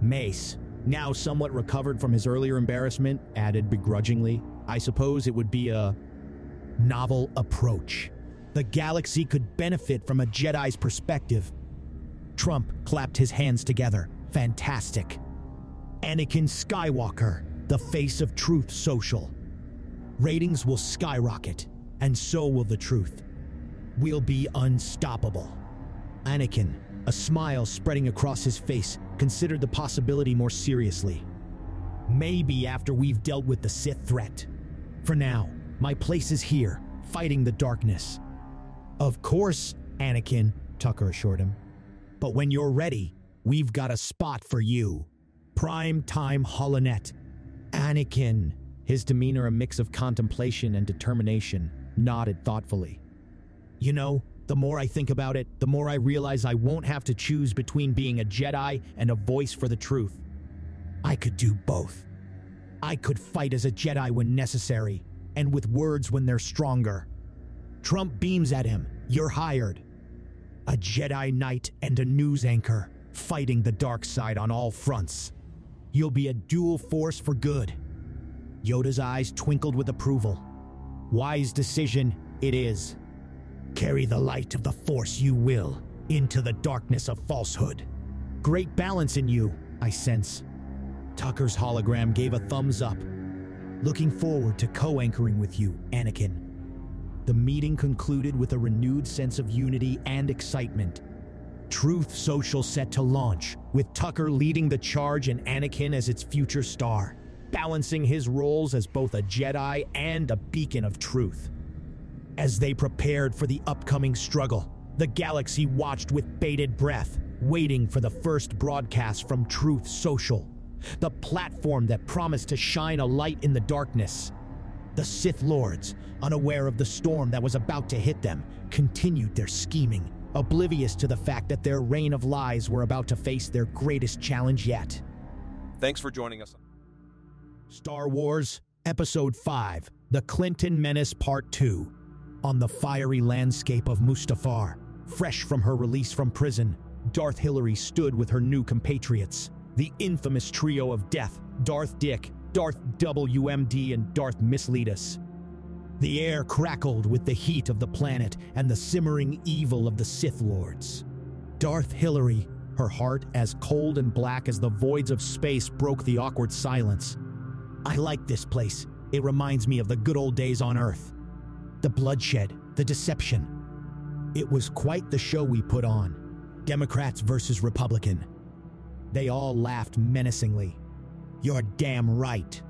Mace, now somewhat recovered from his earlier embarrassment, added begrudgingly, I suppose it would be a novel approach. The galaxy could benefit from a Jedi's perspective. Trump clapped his hands together. Fantastic. Anakin Skywalker, the face of Truth Social. Ratings will skyrocket, and so will the truth. We'll be unstoppable. Anakin, a smile spreading across his face, considered the possibility more seriously. Maybe after we've dealt with the Sith threat. For now, my place is here, fighting the darkness. Of course, Anakin, Tucker assured him. But when you're ready, we've got a spot for you. Prime time Holonet. Anakin, his demeanor a mix of contemplation and determination, nodded thoughtfully. You know, the more I think about it, the more I realize I won't have to choose between being a Jedi and a voice for the truth. I could do both. I could fight as a Jedi when necessary, and with words when they're stronger. Trump beams at him. You're hired. A Jedi Knight and a news anchor, fighting the dark side on all fronts. You'll be a dual force for good. Yoda's eyes twinkled with approval. Wise decision it is. Carry the light of the Force you will, into the darkness of falsehood. Great balance in you, I sense. Tucker's hologram gave a thumbs up. Looking forward to co-anchoring with you, Anakin. The meeting concluded with a renewed sense of unity and excitement. Truth Social set to launch, with Tucker leading the charge and Anakin as its future star, balancing his roles as both a Jedi and a beacon of truth. As they prepared for the upcoming struggle, the galaxy watched with bated breath, waiting for the first broadcast from Truth Social, the platform that promised to shine a light in the darkness. The Sith Lords, unaware of the storm that was about to hit them, continued their scheming, oblivious to the fact that their reign of lies were about to face their greatest challenge yet. Thanks for joining us. Star Wars, Episode 5, The Clinton Menace Part 2. On the fiery landscape of Mustafar, fresh from her release from prison, Darth Hillary stood with her new compatriots, the infamous trio of death, Darth Dick, Darth WMD and Darth mislead us. The air crackled with the heat of the planet and the simmering evil of the Sith Lords. Darth Hillary, her heart as cold and black as the voids of space, broke the awkward silence. I like this place. It reminds me of the good old days on Earth. The bloodshed, the deception. It was quite the show we put on. Democrats versus Republican. They all laughed menacingly. You're damn right.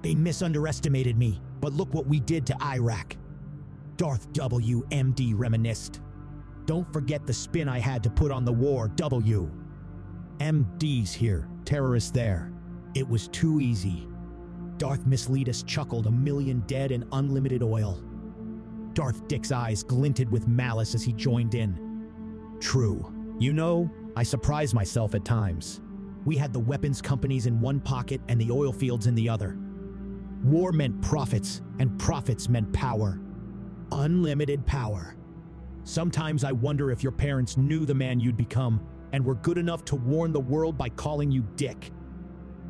They misunderestimated me, but look what we did to Iraq. Darth WMD reminisced. Don't forget the spin I had to put on the war, W. MD's here, terrorists there. It was too easy. Darth Misleadus chuckled, a million dead and unlimited oil. Darth Dick's eyes glinted with malice as he joined in. True. You know, I surprise myself at times. We had the weapons companies in one pocket and the oil fields in the other. War meant profits, and profits meant power. Unlimited power. Sometimes I wonder if your parents knew the man you'd become and were good enough to warn the world by calling you Dick.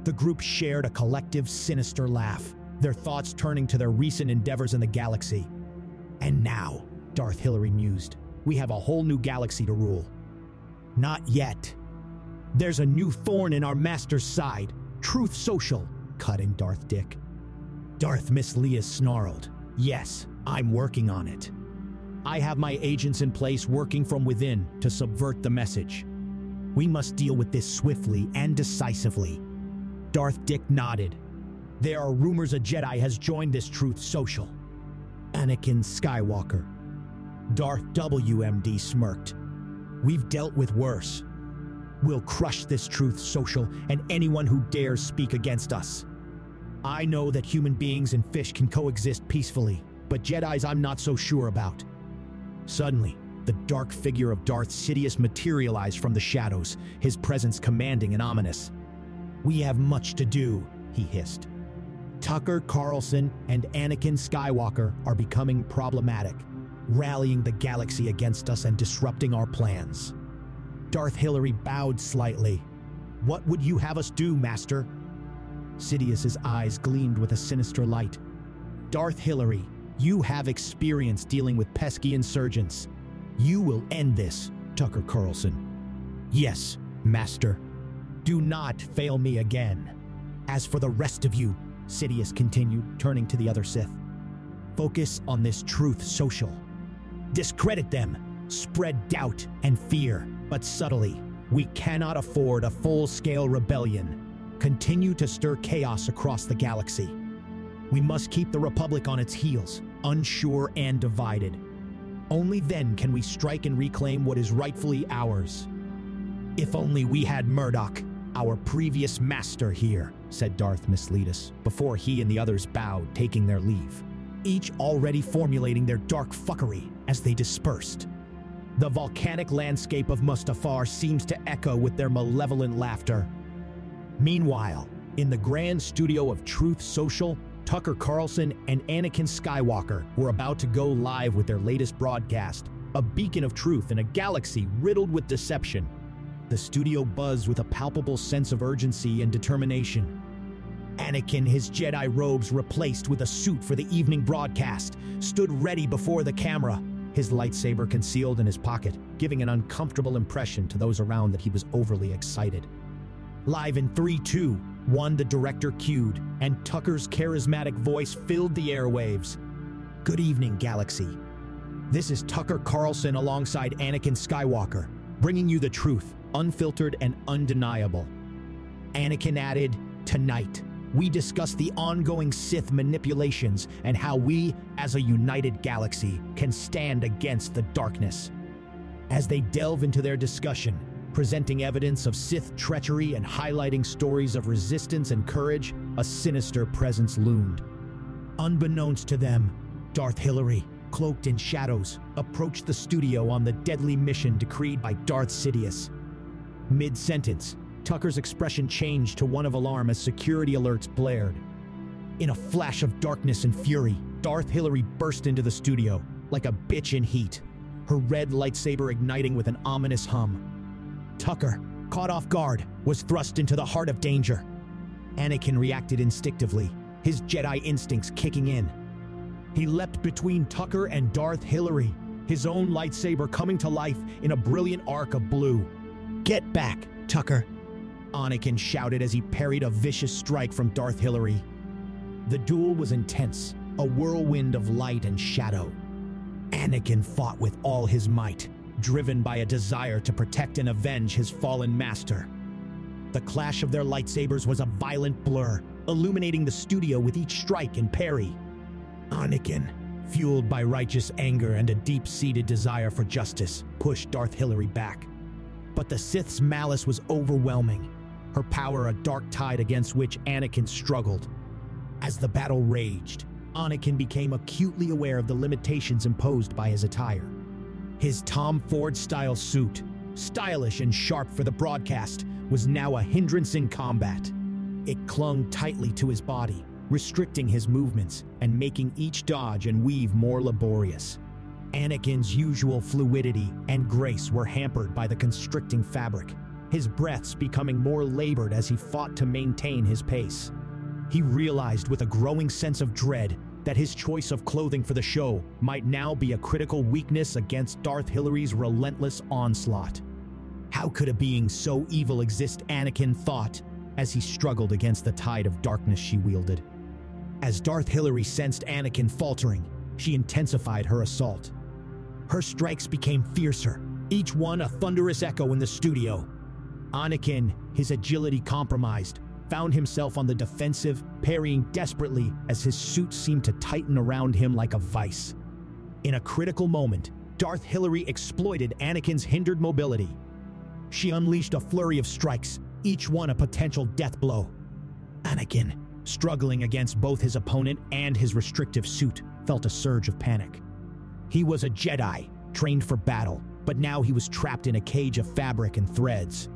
The group shared a collective, sinister laugh, their thoughts turning to their recent endeavors in the galaxy. And now, Darth Hillary mused, we have a whole new galaxy to rule. Not yet. There's a new thorn in our master's side, Truth Social, cut in Darth Dick. Darth Misleadus snarled, yes, I'm working on it. I have my agents in place working from within to subvert the message. We must deal with this swiftly and decisively. Darth Dick nodded. There are rumors a Jedi has joined this Truth Social. Anakin Skywalker. Darth WMD smirked. We've dealt with worse. We'll crush this Truth Social and anyone who dares speak against us. I know that human beings and fish can coexist peacefully, but Jedis I'm not so sure about. Suddenly, the dark figure of Darth Sidious materialized from the shadows, his presence commanding and ominous. We have much to do, he hissed. Tucker Carlson and Anakin Skywalker are becoming problematic, rallying the galaxy against us and disrupting our plans. Darth Hillary bowed slightly. What would you have us do, Master? Sidious's eyes gleamed with a sinister light. Darth Hillary, you have experience dealing with pesky insurgents. You will end this, Tucker Carlson. Yes, Master. Do not fail me again. As for the rest of you, Sidious continued, turning to the other Sith, focus on this Truth Social. Discredit them, spread doubt and fear, but subtly. We cannot afford a full-scale rebellion. Continue to stir chaos across the galaxy. We must keep the Republic on its heels, unsure and divided. Only then can we strike and reclaim what is rightfully ours. If only we had Murdoch, our previous master here, said Darth Misleadus, before he and the others bowed, taking their leave, each already formulating their dark fuckery as they dispersed. The volcanic landscape of Mustafar seems to echo with their malevolent laughter. Meanwhile, in the grand studio of Truth Social, Tucker Carlson and Anakin Skywalker were about to go live with their latest broadcast, a beacon of truth in a galaxy riddled with deception. The studio buzzed with a palpable sense of urgency and determination. Anakin, his Jedi robes replaced with a suit for the evening broadcast, stood ready before the camera, his lightsaber concealed in his pocket, giving an uncomfortable impression to those around that he was overly excited. Live in 3, 2, 1, the director cued, and Tucker's charismatic voice filled the airwaves. Good evening, Galaxy. This is Tucker Carlson alongside Anakin Skywalker, bringing you the truth, unfiltered and undeniable. Anakin added, tonight, we discuss the ongoing Sith manipulations and how we, as a united galaxy, can stand against the darkness. As they delve into their discussion, presenting evidence of Sith treachery and highlighting stories of resistance and courage, a sinister presence loomed. Unbeknownst to them, Darth Hillary, cloaked in shadows, approached the studio on the deadly mission decreed by Darth Sidious. Mid-sentence, Tucker's expression changed to one of alarm as security alerts blared. In a flash of darkness and fury, Darth Hillary burst into the studio, like a bitch in heat, her red lightsaber igniting with an ominous hum. Tucker, caught off guard, was thrust into the heart of danger. Anakin reacted instinctively, his Jedi instincts kicking in. He leapt between Tucker and Darth Hillary, his own lightsaber coming to life in a brilliant arc of blue. "Get back, Tucker," Anakin shouted as he parried a vicious strike from Darth Hillary. The duel was intense, a whirlwind of light and shadow. Anakin fought with all his might, driven by a desire to protect and avenge his fallen master. The clash of their lightsabers was a violent blur, illuminating the studio with each strike and parry. Anakin, fueled by righteous anger and a deep-seated desire for justice, pushed Darth Hillary back. But the Sith's malice was overwhelming, her power a dark tide against which Anakin struggled. As the battle raged, Anakin became acutely aware of the limitations imposed by his attire. His Tom Ford-style suit, stylish and sharp for the broadcast, was now a hindrance in combat. It clung tightly to his body, restricting his movements and making each dodge and weave more laborious. Anakin's usual fluidity and grace were hampered by the constricting fabric, his breaths becoming more labored as he fought to maintain his pace. He realized with a growing sense of dread that his choice of clothing for the show might now be a critical weakness against Darth Hillary's relentless onslaught. How could a being so evil exist, Anakin thought, as he struggled against the tide of darkness she wielded. As Darth Hillary sensed Anakin faltering, she intensified her assault. Her strikes became fiercer, each one a thunderous echo in the studio. Anakin, his agility compromised, found himself on the defensive, parrying desperately as his suit seemed to tighten around him like a vice. In a critical moment, Darth Hillary exploited Anakin's hindered mobility. She unleashed a flurry of strikes, each one a potential death blow. Anakin, struggling against both his opponent and his restrictive suit, felt a surge of panic. He was a Jedi, trained for battle, but now he was trapped in a cage of fabric and threads.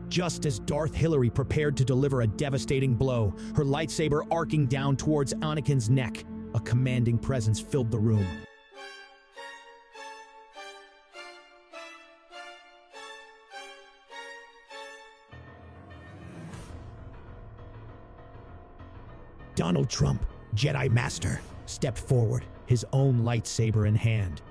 Just as Darth Hillary prepared to deliver a devastating blow, her lightsaber arcing down towards Anakin's neck, a commanding presence filled the room. Donald Trump, Jedi Master, stepped forward, his own lightsaber in hand.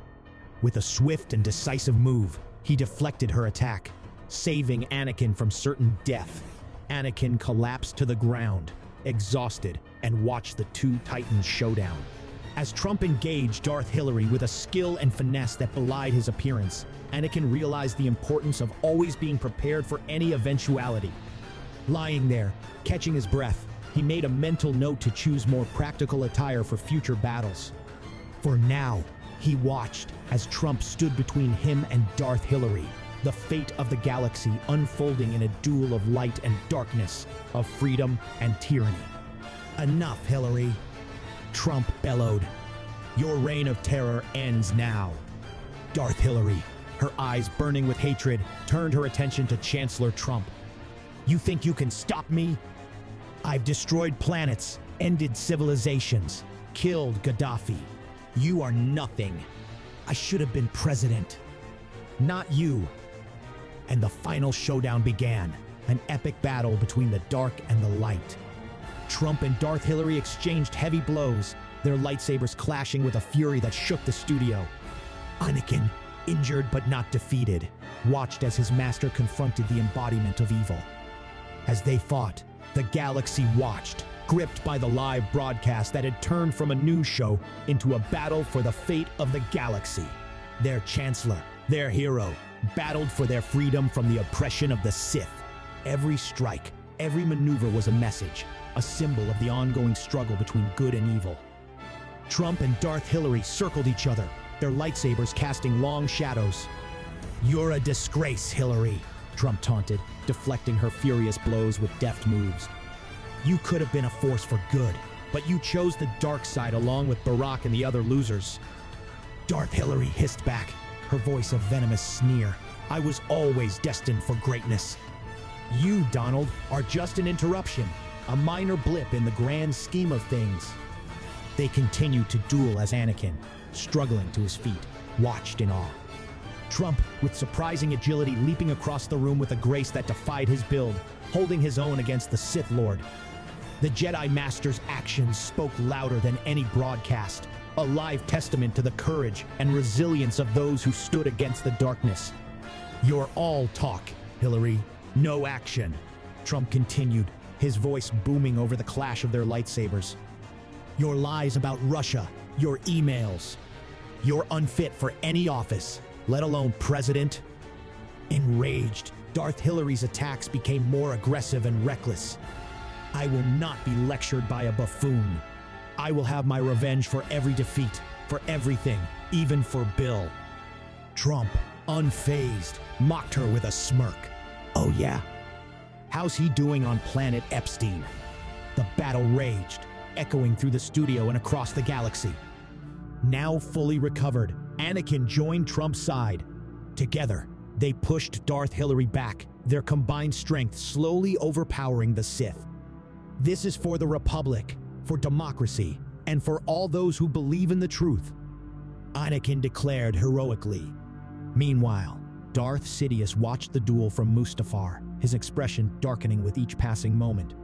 With a swift and decisive move, he deflected her attack, saving Anakin from certain death. Anakin collapsed to the ground, exhausted, and watched the two Titans showdown. As Trump engaged Darth Hillary with a skill and finesse that belied his appearance, Anakin realized the importance of always being prepared for any eventuality. Lying there, catching his breath, he made a mental note to choose more practical attire for future battles. For now, he watched as Trump stood between him and Darth Hillary, the fate of the galaxy unfolding in a duel of light and darkness, of freedom and tyranny. "Enough, Hillary," Trump bellowed. "Your reign of terror ends now." Darth Hillary, her eyes burning with hatred, turned her attention to Chancellor Trump. "You think you can stop me? I've destroyed planets, ended civilizations, killed Gaddafi. You are nothing. I should have been president. Not you." And the final showdown began, an epic battle between the dark and the light. Trump and Darth Hillary exchanged heavy blows, their lightsabers clashing with a fury that shook the studio. Anakin, injured but not defeated, watched as his master confronted the embodiment of evil. As they fought, the galaxy watched, gripped by the live broadcast that had turned from a news show into a battle for the fate of the galaxy. Their chancellor, their hero, battled for their freedom from the oppression of the Sith. Every strike, every maneuver was a message, a symbol of the ongoing struggle between good and evil. Trump and Darth Hillary circled each other, their lightsabers casting long shadows. "You're a disgrace, Hillary," Trump taunted, deflecting her furious blows with deft moves. "You could have been a force for good, but you chose the dark side along with Barack and the other losers." Darth Hillary hissed back, her voice a venomous sneer. "I was always destined for greatness. You, Donald, are just an interruption, a minor blip in the grand scheme of things." They continued to duel as Anakin, struggling to his feet, watched in awe. Trump, with surprising agility, leaping across the room with a grace that defied his build, holding his own against the Sith Lord. The Jedi Master's actions spoke louder than any broadcast, a live testament to the courage and resilience of those who stood against the darkness. "You're all talk, Hillary, no action," Trump continued, his voice booming over the clash of their lightsabers. "Your lies about Russia, your emails. You're unfit for any office, let alone president." Enraged, Darth Hillary's attacks became more aggressive and reckless. "I will not be lectured by a buffoon. I will have my revenge for every defeat, for everything, even for Bill." Trump, unfazed, mocked her with a smirk. "Oh yeah? How's he doing on planet Epstein?" The battle raged, echoing through the studio and across the galaxy. Now fully recovered, Anakin joined Trump's side. Together, they pushed Darth Hillary back, their combined strength slowly overpowering the Sith. "This is for the Republic, for democracy, and for all those who believe in the truth," Anakin declared heroically. Meanwhile, Darth Sidious watched the duel from Mustafar, his expression darkening with each passing moment.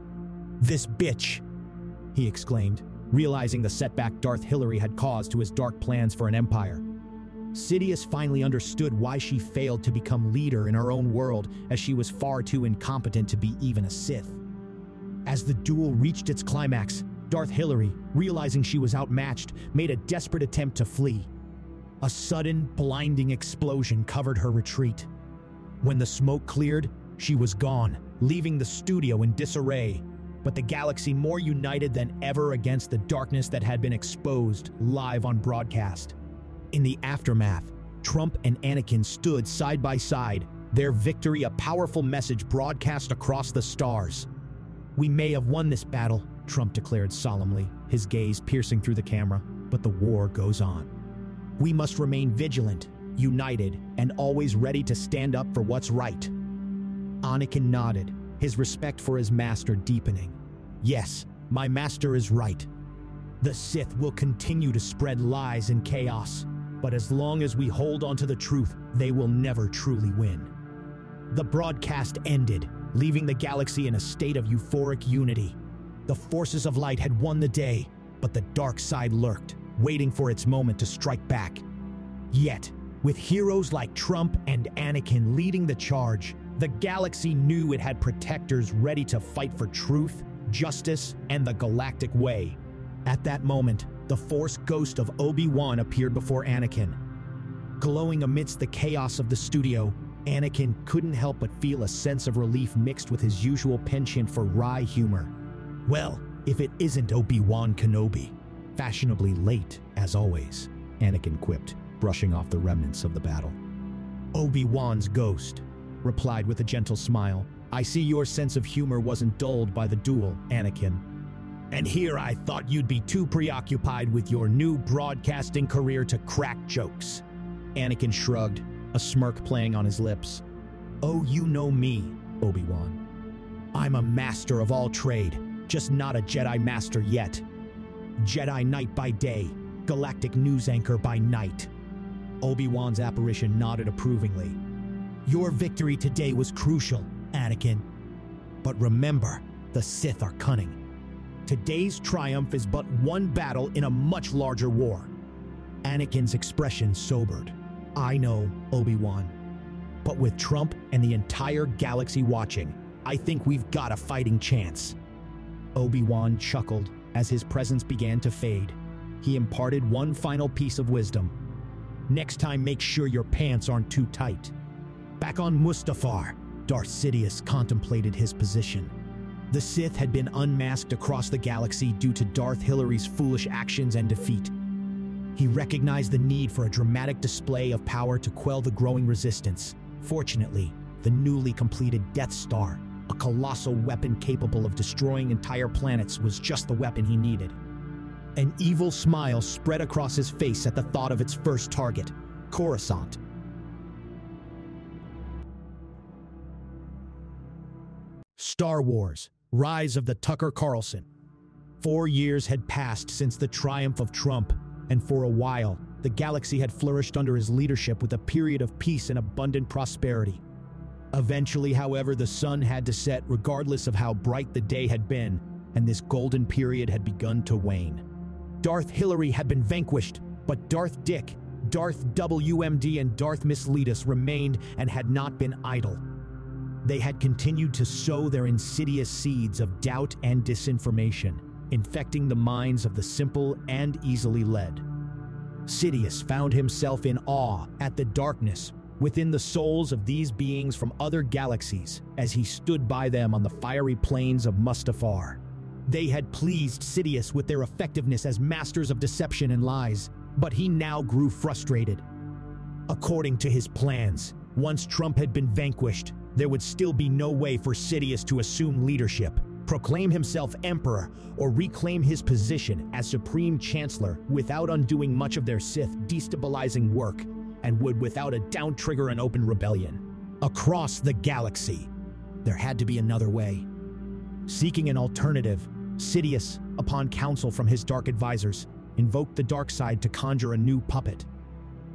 "This bitch!" he exclaimed, realizing the setback Darth Hillary had caused to his dark plans for an empire. Sidious finally understood why she failed to become leader in her own world, as she was far too incompetent to be even a Sith. As the duel reached its climax, Darth Hillary, realizing she was outmatched, made a desperate attempt to flee. A sudden, blinding explosion covered her retreat. When the smoke cleared, she was gone, leaving the studio in disarray, but the galaxy more united than ever against the darkness that had been exposed live on broadcast. In the aftermath, Trump and Anakin stood side by side, their victory a powerful message broadcast across the stars. "We may have won this battle," Trump declared solemnly, his gaze piercing through the camera, "but the war goes on. We must remain vigilant, united, and always ready to stand up for what's right." Anakin nodded, his respect for his master deepening. "Yes, my master is right. The Sith will continue to spread lies and chaos, but as long as we hold on to the truth, they will never truly win." The broadcast ended, leaving the galaxy in a state of euphoric unity. The forces of light had won the day, but the dark side lurked, waiting for its moment to strike back. Yet, with heroes like Trump and Anakin leading the charge, the galaxy knew it had protectors ready to fight for truth, justice, and the galactic way. At that moment, the Force ghost of Obi-Wan appeared before Anakin. Glowing amidst the chaos of the studio, Anakin couldn't help but feel a sense of relief mixed with his usual penchant for wry humor. "Well, if it isn't Obi-Wan Kenobi." "Fashionably late, as always," Anakin quipped, brushing off the remnants of the battle. "Obi-Wan's ghost," replied with a gentle smile. "I see your sense of humor wasn't dulled by the duel, Anakin. And here I thought you'd be too preoccupied with your new broadcasting career to crack jokes." Anakin shrugged, a smirk playing on his lips. "Oh, you know me, Obi-Wan. I'm a master of all trade, just not a Jedi Master yet. Jedi Knight by day, galactic news anchor by night." Obi-Wan's apparition nodded approvingly. "Your victory today was crucial, Anakin. But remember, the Sith are cunning. Today's triumph is but one battle in a much larger war." Anakin's expression sobered. "I know, Obi-Wan. But with Trump and the entire galaxy watching, I think we've got a fighting chance." Obi-Wan chuckled as his presence began to fade. He imparted one final piece of wisdom. "Next time, make sure your pants aren't too tight." Back on Mustafar, Darth Sidious contemplated his position. The Sith had been unmasked across the galaxy due to Darth Hillary's foolish actions and defeat. He recognized the need for a dramatic display of power to quell the growing resistance. Fortunately, the newly completed Death Star, a colossal weapon capable of destroying entire planets, was just the weapon he needed. An evil smile spread across his face at the thought of its first target, Coruscant. Star Wars: Rise of the Tucker Carlson. 4 years had passed since the triumph of Trump, and for a while, the galaxy had flourished under his leadership with a period of peace and abundant prosperity. Eventually, however, the sun had to set regardless of how bright the day had been, and this golden period had begun to wane. Darth Hillary had been vanquished, but Darth Dick, Darth WMD, and Darth Misleadus remained and had not been idle. They had continued to sow their insidious seeds of doubt and disinformation, infecting the minds of the simple and easily led. Sidious found himself in awe at the darkness within the souls of these beings from other galaxies as he stood by them on the fiery plains of Mustafar. They had pleased Sidious with their effectiveness as masters of deception and lies, but he now grew frustrated. According to his plans, once Trump had been vanquished, there would still be no way for Sidious to assume leadership, proclaim himself emperor, or reclaim his position as supreme chancellor without undoing much of their Sith destabilizing work, and would without a doubt trigger an open rebellion. Across the galaxy, there had to be another way. Seeking an alternative, Sidious, upon counsel from his dark advisors, invoked the dark side to conjure a new puppet.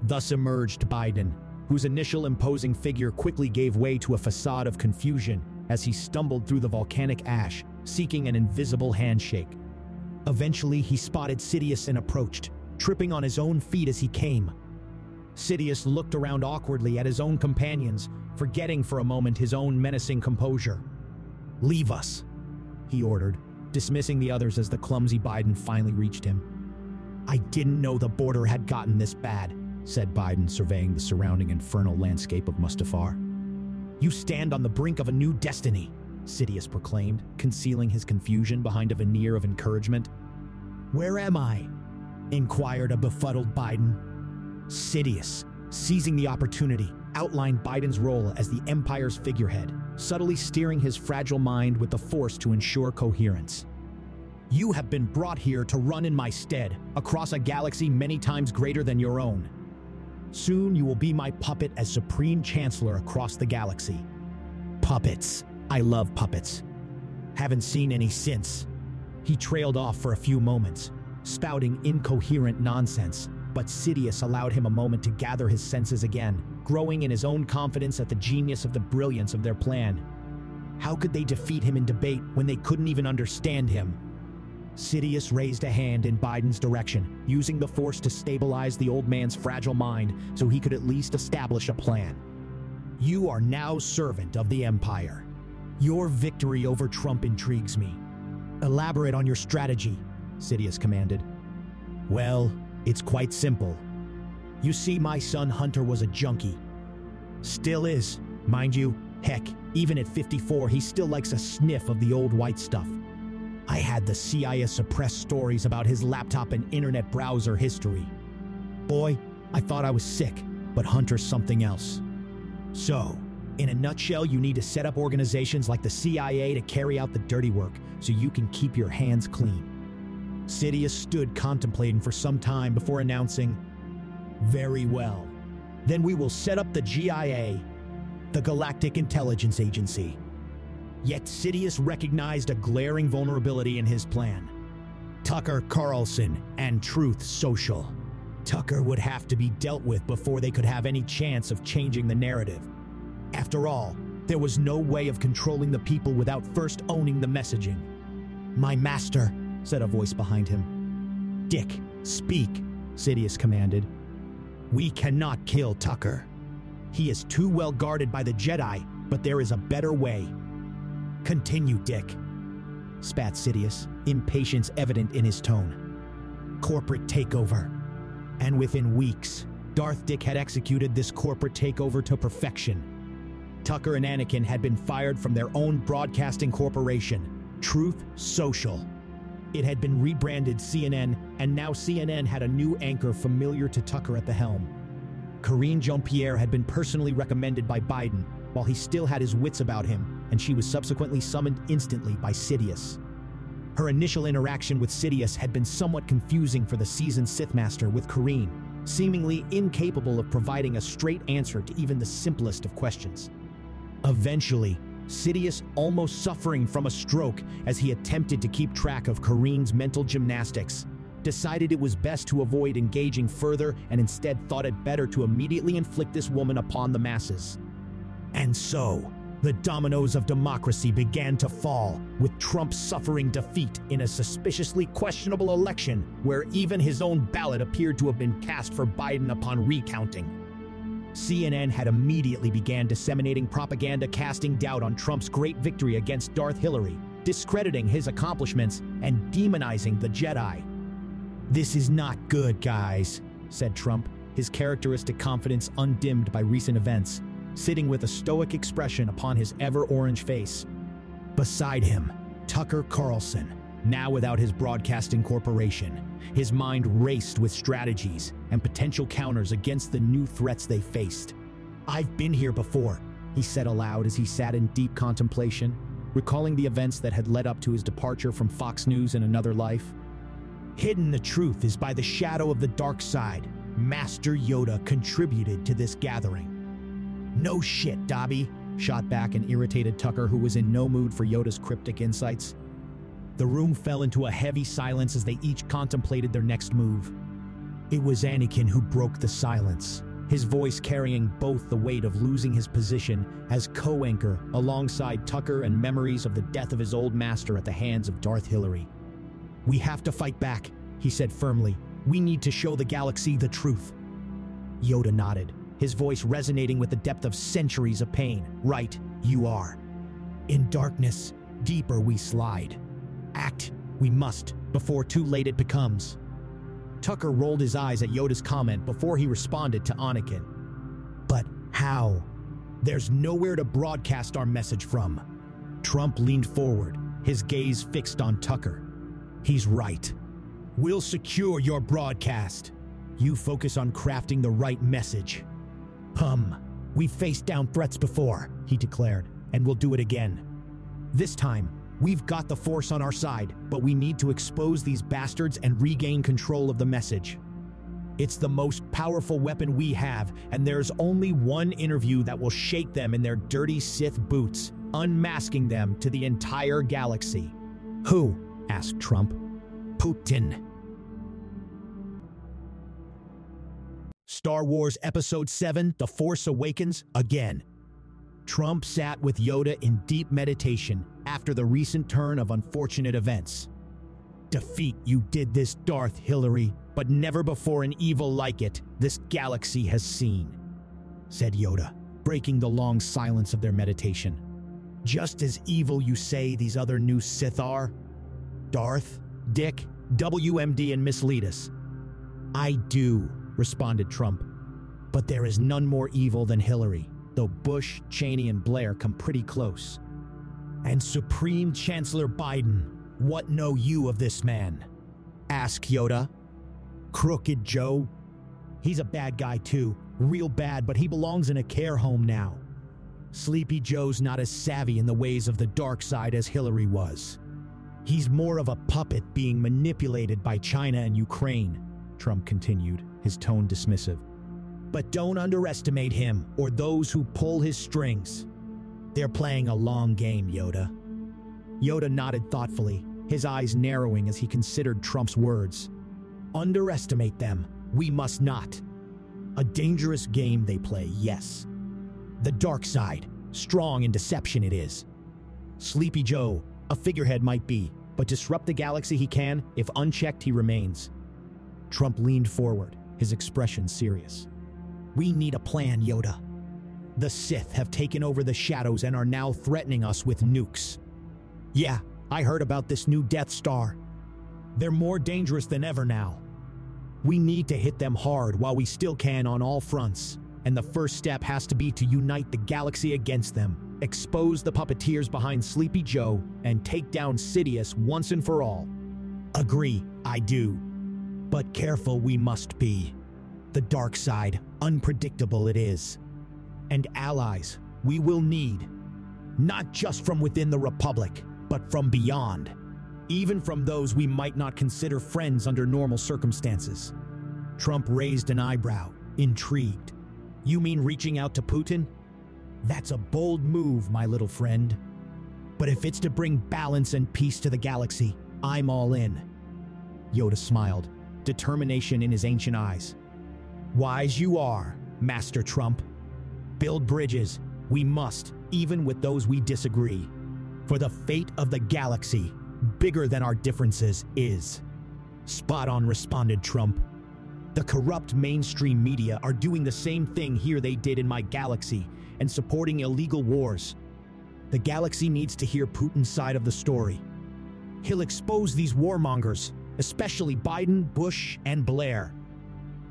Thus emerged Biden, whose initial imposing figure quickly gave way to a facade of confusion as he stumbled through the volcanic ash, seeking an invisible handshake. Eventually, he spotted Sidious and approached, tripping on his own feet as he came. Sidious looked around awkwardly at his own companions, forgetting for a moment his own menacing composure. "Leave us," he ordered, dismissing the others as the clumsy Biden finally reached him. "I didn't know the border had gotten this bad," said Biden, surveying the surrounding infernal landscape of Mustafar. "You stand on the brink of a new destiny," Sidious proclaimed, concealing his confusion behind a veneer of encouragement. "Where am I?" inquired a befuddled Biden. Sidious, seizing the opportunity, outlined Biden's role as the Empire's figurehead, subtly steering his fragile mind with the Force to ensure coherence. "You have been brought here to run in my stead, across a galaxy many times greater than your own. Soon you will be my puppet as Supreme Chancellor across the galaxy." "Puppets. I love puppets. Haven't seen any since." He trailed off for a few moments, spouting incoherent nonsense, but Sidious allowed him a moment to gather his senses again, growing in his own confidence at the genius of the brilliance of their plan. How could they defeat him in debate when they couldn't even understand him? Sidious raised a hand in Biden's direction, using the Force to stabilize the old man's fragile mind so he could at least establish a plan. "You are now servant of the Empire. Your victory over Trump intrigues me. Elaborate on your strategy," Sidious commanded. "Well, it's quite simple. You see, my son Hunter was a junkie. Still is, mind you. Heck, even at 54, he still likes a sniff of the old white stuff. I had the CIA suppress stories about his laptop and internet browser history. Boy, I thought I was sick, but Hunter's something else. So, in a nutshell, you need to set up organizations like the CIA to carry out the dirty work so you can keep your hands clean." Sidious stood contemplating for some time before announcing, "Very well. Then we will set up the GIA, the Galactic Intelligence Agency." Yet Sidious recognized a glaring vulnerability in his plan. Tucker Carlson and Truth Social. Tucker would have to be dealt with before they could have any chance of changing the narrative. After all, there was no way of controlling the people without first owning the messaging. "My master," said a voice behind him. "Dick, speak," Sidious commanded. "We cannot kill Tucker. He is too well guarded by the Jedi, but there is a better way." "Continue, Dick," spat Sidious, impatience evident in his tone. "Corporate takeover." And within weeks, Darth Dick had executed this corporate takeover to perfection. Tucker and Anakin had been fired from their own broadcasting corporation, Truth Social. It had been rebranded CNN, and now CNN had a new anchor familiar to Tucker at the helm. Karine Jean-Pierre had been personally recommended by Biden, while he still had his wits about him, and she was subsequently summoned instantly by Sidious. Her initial interaction with Sidious had been somewhat confusing for the seasoned Sith Master, with Karine seemingly incapable of providing a straight answer to even the simplest of questions. Eventually, Sidious, almost suffering from a stroke as he attempted to keep track of Karine's mental gymnastics, decided it was best to avoid engaging further and instead thought it better to immediately inflict this woman upon the masses. And so, The dominoes of democracy began to fall, with Trump suffering defeat in a suspiciously questionable election where even his own ballot appeared to have been cast for Biden upon recounting. CNN had immediately began disseminating propaganda casting doubt on Trump's great victory against Darth Hillary, discrediting his accomplishments and demonizing the Jedi. "This is not good, guys," said Trump, his characteristic confidence undimmed by recent events, sitting with a stoic expression upon his ever-orange face. Beside him, Tucker Carlson, now without his broadcasting corporation. His mind raced with strategies and potential counters against the new threats they faced. "I've been here before," he said aloud as he sat in deep contemplation, recalling the events that had led up to his departure from Fox News in another life. "Hidden the truth is by the shadow of the dark side. Master Yoda contributed to this gathering." "No shit, Dobby," shot back an irritated Tucker who was in no mood for Yoda's cryptic insights. The room fell into a heavy silence as they each contemplated their next move. It was Anakin who broke the silence, his voice carrying both the weight of losing his position as co-anchor alongside Tucker and memories of the death of his old master at the hands of Darth Hillary. "We have to fight back," he said firmly. "We need to show the galaxy the truth." Yoda nodded, his voice resonating with the depth of centuries of pain. "Right, you are. In darkness, deeper we slide. Act, we must, before too late it becomes." Tucker rolled his eyes at Yoda's comment before he responded to Anakin. "But how? There's nowhere to broadcast our message from." Trump leaned forward, his gaze fixed on Tucker. "He's right. We'll secure your broadcast. You focus on crafting the right message." We've faced down threats before," he declared, "and we'll do it again. This time, we've got the Force on our side, but we need to expose these bastards and regain control of the message. It's the most powerful weapon we have, and there's only one interview that will shake them in their dirty Sith boots, unmasking them to the entire galaxy." "Who?" asked Trump. "Putin." Star Wars Episode 7, The Force Awakens, again. Trump sat with Yoda in deep meditation after the recent turn of unfortunate events. "Defeat you did this, Darth Hillary, but never before an evil like it this galaxy has seen," said Yoda, breaking the long silence of their meditation. "Just as evil you say these other new Sith are? Darth, Dick, WMD, and Miss Letus." "I do," responded Trump. "But there is none more evil than Hillary, though Bush, Cheney, and Blair come pretty close. And Supreme Chancellor Biden, what know you of this man?" asked Yoda. "Crooked Joe. He's a bad guy too, real bad, but he belongs in a care home now. Sleepy Joe's not as savvy in the ways of the dark side as Hillary was. He's more of a puppet being manipulated by China and Ukraine," Trump continued, his tone dismissive. "But don't underestimate him or those who pull his strings. They're playing a long game, Yoda." Yoda nodded thoughtfully, his eyes narrowing as he considered Trump's words. "Underestimate them, we must not. A dangerous game they play, yes. The dark side, strong in deception it is. Sleepy Joe, a figurehead might be, but disrupt the galaxy he can, if unchecked he remains." Trump leaned forward, his expression serious. "We need a plan, Yoda. The Sith have taken over the shadows and are now threatening us with nukes. Yeah, I heard about this new Death Star. They're more dangerous than ever now. We need to hit them hard while we still can on all fronts, and the first step has to be to unite the galaxy against them, expose the puppeteers behind Sleepy Joe, and take down Sidious once and for all." "Agree, I do. But careful we must be. The dark side, unpredictable it is. And allies we will need, not just from within the Republic, but from beyond, even from those we might not consider friends under normal circumstances." Trump raised an eyebrow, intrigued. "You mean reaching out to Putin? That's a bold move, my little friend. But if it's to bring balance and peace to the galaxy, I'm all in." Yoda smiled, determination in his ancient eyes. "Wise you are, Master Trump. Build bridges, We must, even with those we disagree. For the fate of the galaxy, bigger than our differences, is. Spot on, responded Trump. The corrupt mainstream media are doing the same thing here they did in my galaxy and supporting illegal wars. The galaxy needs to hear Putin's side of the story. He'll expose these warmongers, especially Biden, Bush, and Blair.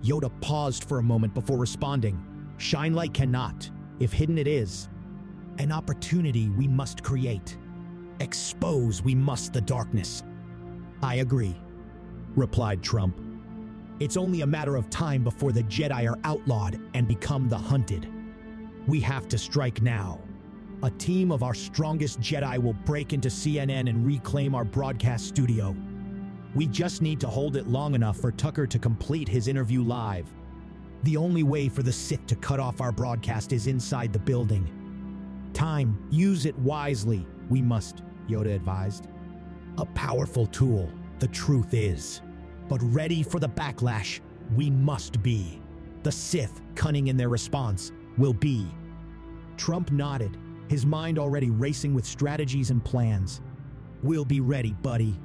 Yoda paused for a moment before responding. Shine light cannot, if hidden it is. An opportunity we must create. Expose we must the darkness. I agree, replied Trump. It's only a matter of time before the Jedi are outlawed and become the hunted. We have to strike now. A team of our strongest Jedi will break into CNN and reclaim our broadcast studio. We just need to hold it long enough for Tucker to complete his interview live. The only way for the Sith to cut off our broadcast is inside the building. Time, use it wisely, we must, Yoda advised. A powerful tool, the truth is. But ready for the backlash, we must be. The Sith, cunning in their response, will be. Trump nodded, his mind already racing with strategies and plans. We'll be ready, buddy.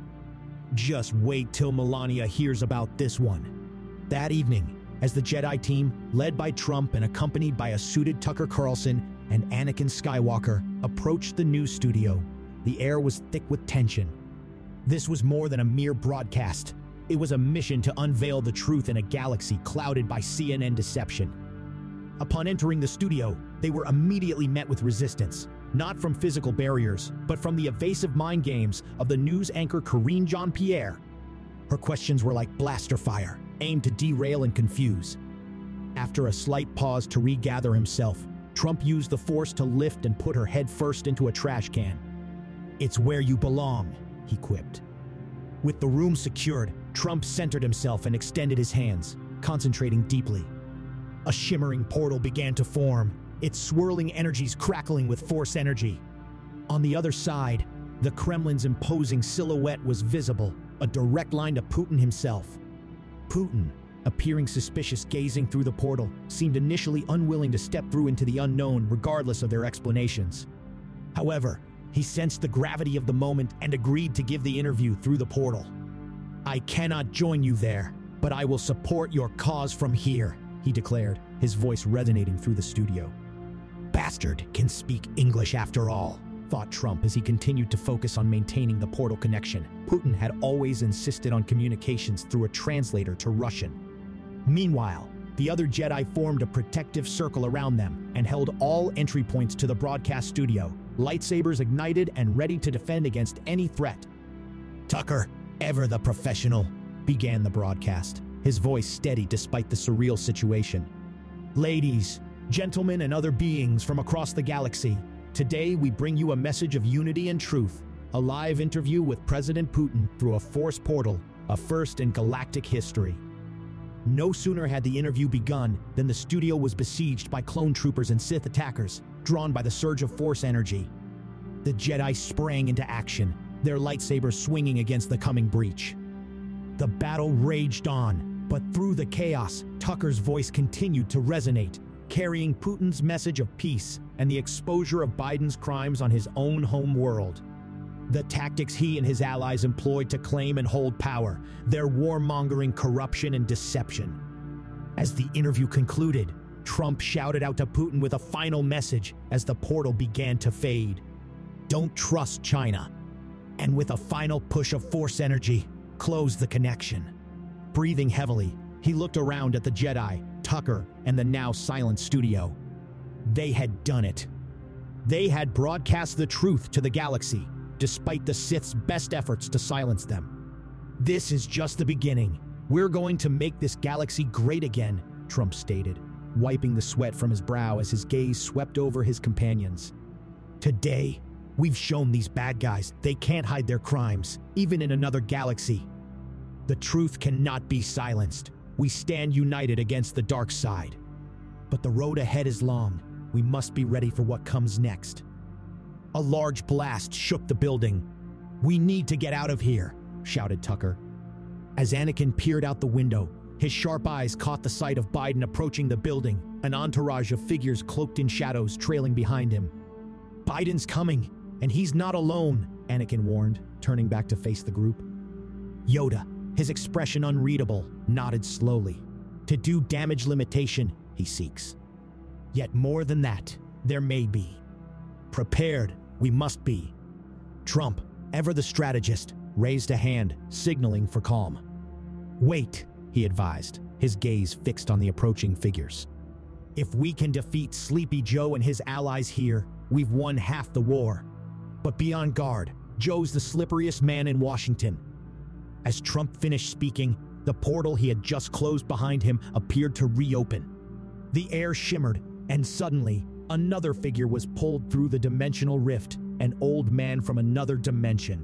Just wait till Melania hears about this one. That evening, as the Jedi team, led by Trump and accompanied by a suited Tucker Carlson and Anakin Skywalker, approached the news studio, the air was thick with tension. This was more than a mere broadcast. It was a mission to unveil the truth in a galaxy clouded by CNN deception. Upon entering the studio, they were immediately met with resistance, not from physical barriers, but from the evasive mind games of the news anchor Karine Jean-Pierre. Her questions were like blaster fire, aimed to derail and confuse. After a slight pause to regather himself, Trump used the force to lift and put her head first into a trash can. It's where you belong, he quipped. With the room secured, Trump centered himself and extended his hands, concentrating deeply. A shimmering portal began to form, its swirling energies crackling with force energy. On the other side, the Kremlin's imposing silhouette was visible, a direct line to Putin himself. Putin, appearing suspicious gazing through the portal, seemed initially unwilling to step through into the unknown regardless of their explanations. However, he sensed the gravity of the moment and agreed to give the interview through the portal. I cannot join you there, but I will support your cause from here, he declared, his voice resonating through the studio. Bastard can speak English after all, thought Trump as he continued to focus on maintaining the portal connection. Putin had always insisted on communications through a translator to Russian. Meanwhile, the other Jedi formed a protective circle around them and held all entry points to the broadcast studio, lightsabers ignited and ready to defend against any threat. Tucker, ever the professional, began the broadcast, his voice steady despite the surreal situation. Ladies, gentlemen, and other beings from across the galaxy, today we bring you a message of unity and truth, a live interview with President Putin through a force portal, a first in galactic history. No sooner had the interview begun than the studio was besieged by clone troopers and Sith attackers, drawn by the surge of force energy. The Jedi sprang into action, their lightsabers swinging against the coming breach. The battle raged on, but through the chaos, Tucker's voice continued to resonate, carrying Putin's message of peace and the exposure of Biden's crimes on his own home world. The tactics he and his allies employed to claim and hold power, their warmongering corruption and deception. As the interview concluded, Trump shouted out to Putin with a final message as the portal began to fade. Don't trust China. And with a final push of force energy, close the connection. Breathing heavily, he looked around at the Jedi, Tucker, and the now silent studio. They had done it. They had broadcast the truth to the galaxy, despite the Sith's best efforts to silence them. This is just the beginning. We're going to make this galaxy great again, Trump stated, wiping the sweat from his brow as his gaze swept over his companions. Today, we've shown these bad guys they can't hide their crimes, even in another galaxy. The truth cannot be silenced. We stand united against the dark side. But the road ahead is long. We must be ready for what comes next. A large blast shook the building. We need to get out of here, shouted Tucker. As Anakin peered out the window, His sharp eyes caught the sight of Biden approaching the building, an entourage of figures cloaked in shadows trailing behind him. "Biden's coming, and he's not alone," Anakin warned, turning back to face the group. Yoda, his expression unreadable, nodded slowly. "To do damage limitation, he seeks. Yet more than that, there may be. Prepared, we must be." Trump, ever the strategist, raised a hand, signaling for calm. "Wait," he advised, his gaze fixed on the approaching figures. "If we can defeat Sleepy Joe and his allies here, we've won half the war. But be on guard, Joe's the slipperiest man in Washington." As Trump finished speaking, the portal he had just closed behind him appeared to reopen. The air shimmered, and suddenly, another figure was pulled through the dimensional rift, an old man from another dimension.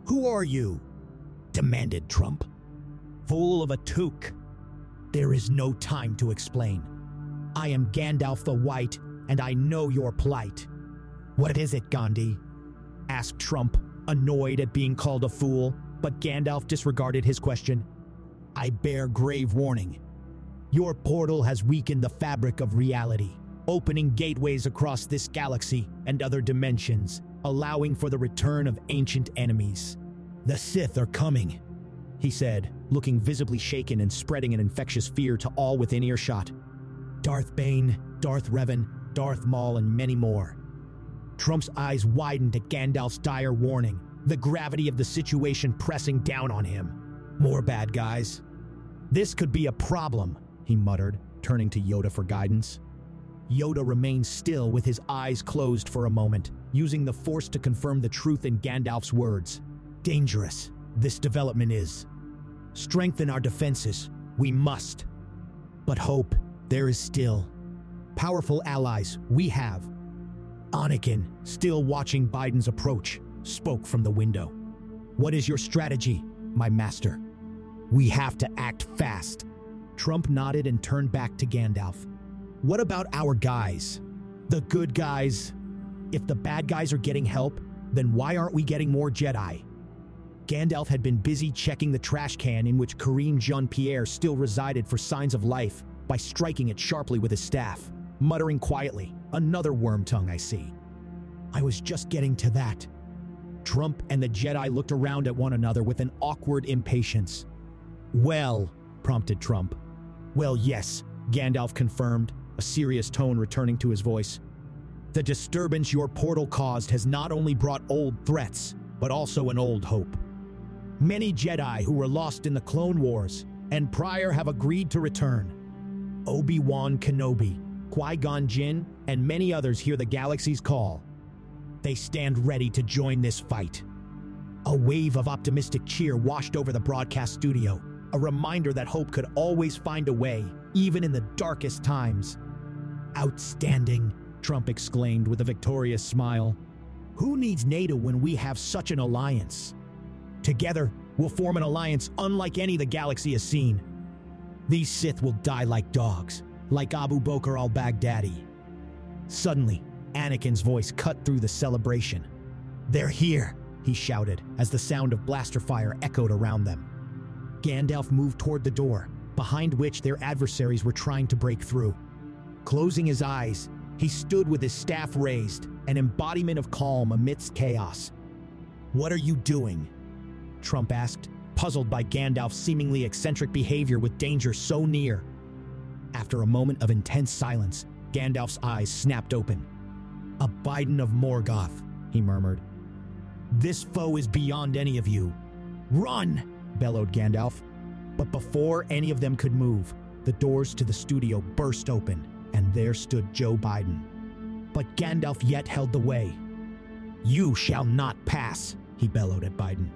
"Who are you?" demanded Trump. "Fool of a toque. There is no time to explain. I am Gandalf the White, and I know your plight." "What is it, Gandhi?" asked Trump, annoyed at being called a fool, but Gandalf disregarded his question. "I bear grave warning. Your portal has weakened the fabric of reality, opening gateways across this galaxy and other dimensions, allowing for the return of ancient enemies. The Sith are coming," he said, looking visibly shaken and spreading an infectious fear to all within earshot. "Darth Bane, Darth Revan, Darth Maul, and many more." Trump's eyes widened at Gandalf's dire warning, the gravity of the situation pressing down on him. "More bad guys. This could be a problem," he muttered, turning to Yoda for guidance. Yoda remained still with his eyes closed for a moment, using the Force to confirm the truth in Gandalf's words. "Dangerous, this development is. Strengthen our defenses, we must. But hope, there is still. Powerful allies, we have." Anakin, still watching Biden's approach, spoke from the window. "What is your strategy, my master?" "We have to act fast." Trump nodded and turned back to Gandalf. "What about our guys? The good guys? If the bad guys are getting help, then why aren't we getting more Jedi?" Gandalf had been busy checking the trash can in which Karine Jean-Pierre still resided for signs of life by striking it sharply with his staff, muttering quietly, "Another worm tongue, I see." "I was just getting to that." Trump and the Jedi looked around at one another with an awkward impatience. "Well," prompted Trump. "Well, yes," Gandalf confirmed, a serious tone returning to his voice. "The disturbance your portal caused has not only brought old threats, but also an old hope. Many Jedi who were lost in the Clone Wars and prior have agreed to return. Obi-Wan Kenobi, Qui-Gon Jinn, and many others hear the galaxy's call. They stand ready to join this fight." A wave of optimistic cheer washed over the broadcast studio, a reminder that hope could always find a way, even in the darkest times. "Outstanding," Trump exclaimed with a victorious smile. "Who needs NATO when we have such an alliance? Together, we'll form an alliance unlike any the galaxy has seen. These Sith will die like dogs, like Abu Bakr al-Baghdadi." Suddenly, Anakin's voice cut through the celebration. "They're here," he shouted as the sound of blaster fire echoed around them. Gandalf moved toward the door, behind which their adversaries were trying to break through. Closing his eyes, he stood with his staff raised, an embodiment of calm amidst chaos. "What are you doing?" Trump asked, puzzled by Gandalf's seemingly eccentric behavior with danger so near. After a moment of intense silence, Gandalf's eyes snapped open. "A Biden of Morgoth," he murmured. "This foe is beyond any of you. Run!" bellowed Gandalf. But before any of them could move, the doors to the studio burst open, and there stood Joe Biden. But Gandalf yet held the way. "You shall not pass," he bellowed at Biden.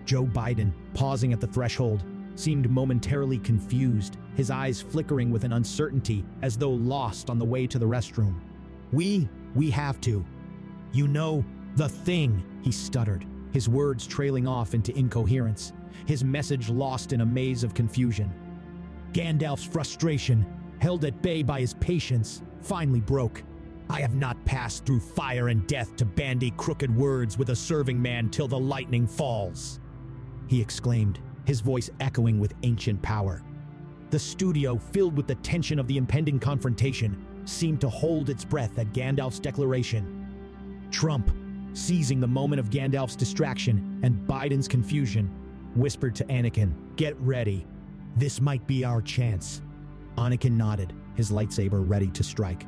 Joe Biden, pausing at the threshold, seemed momentarily confused, his eyes flickering with an uncertainty as though lost on the way to the restroom. We have to. You know, the thing," he stuttered, his words trailing off into incoherence, his message lost in a maze of confusion. Gandalf's frustration, held at bay by his patience, finally broke. "I have not passed through fire and death to bandy crooked words with a serving man till the lightning falls," he exclaimed, his voice echoing with ancient power. The studio, filled with the tension of the impending confrontation, seemed to hold its breath at Gandalf's declaration. Trump, seizing the moment of Gandalf's distraction and Biden's confusion, whispered to Anakin, "Get ready. This might be our chance." Anakin nodded, his lightsaber ready to strike.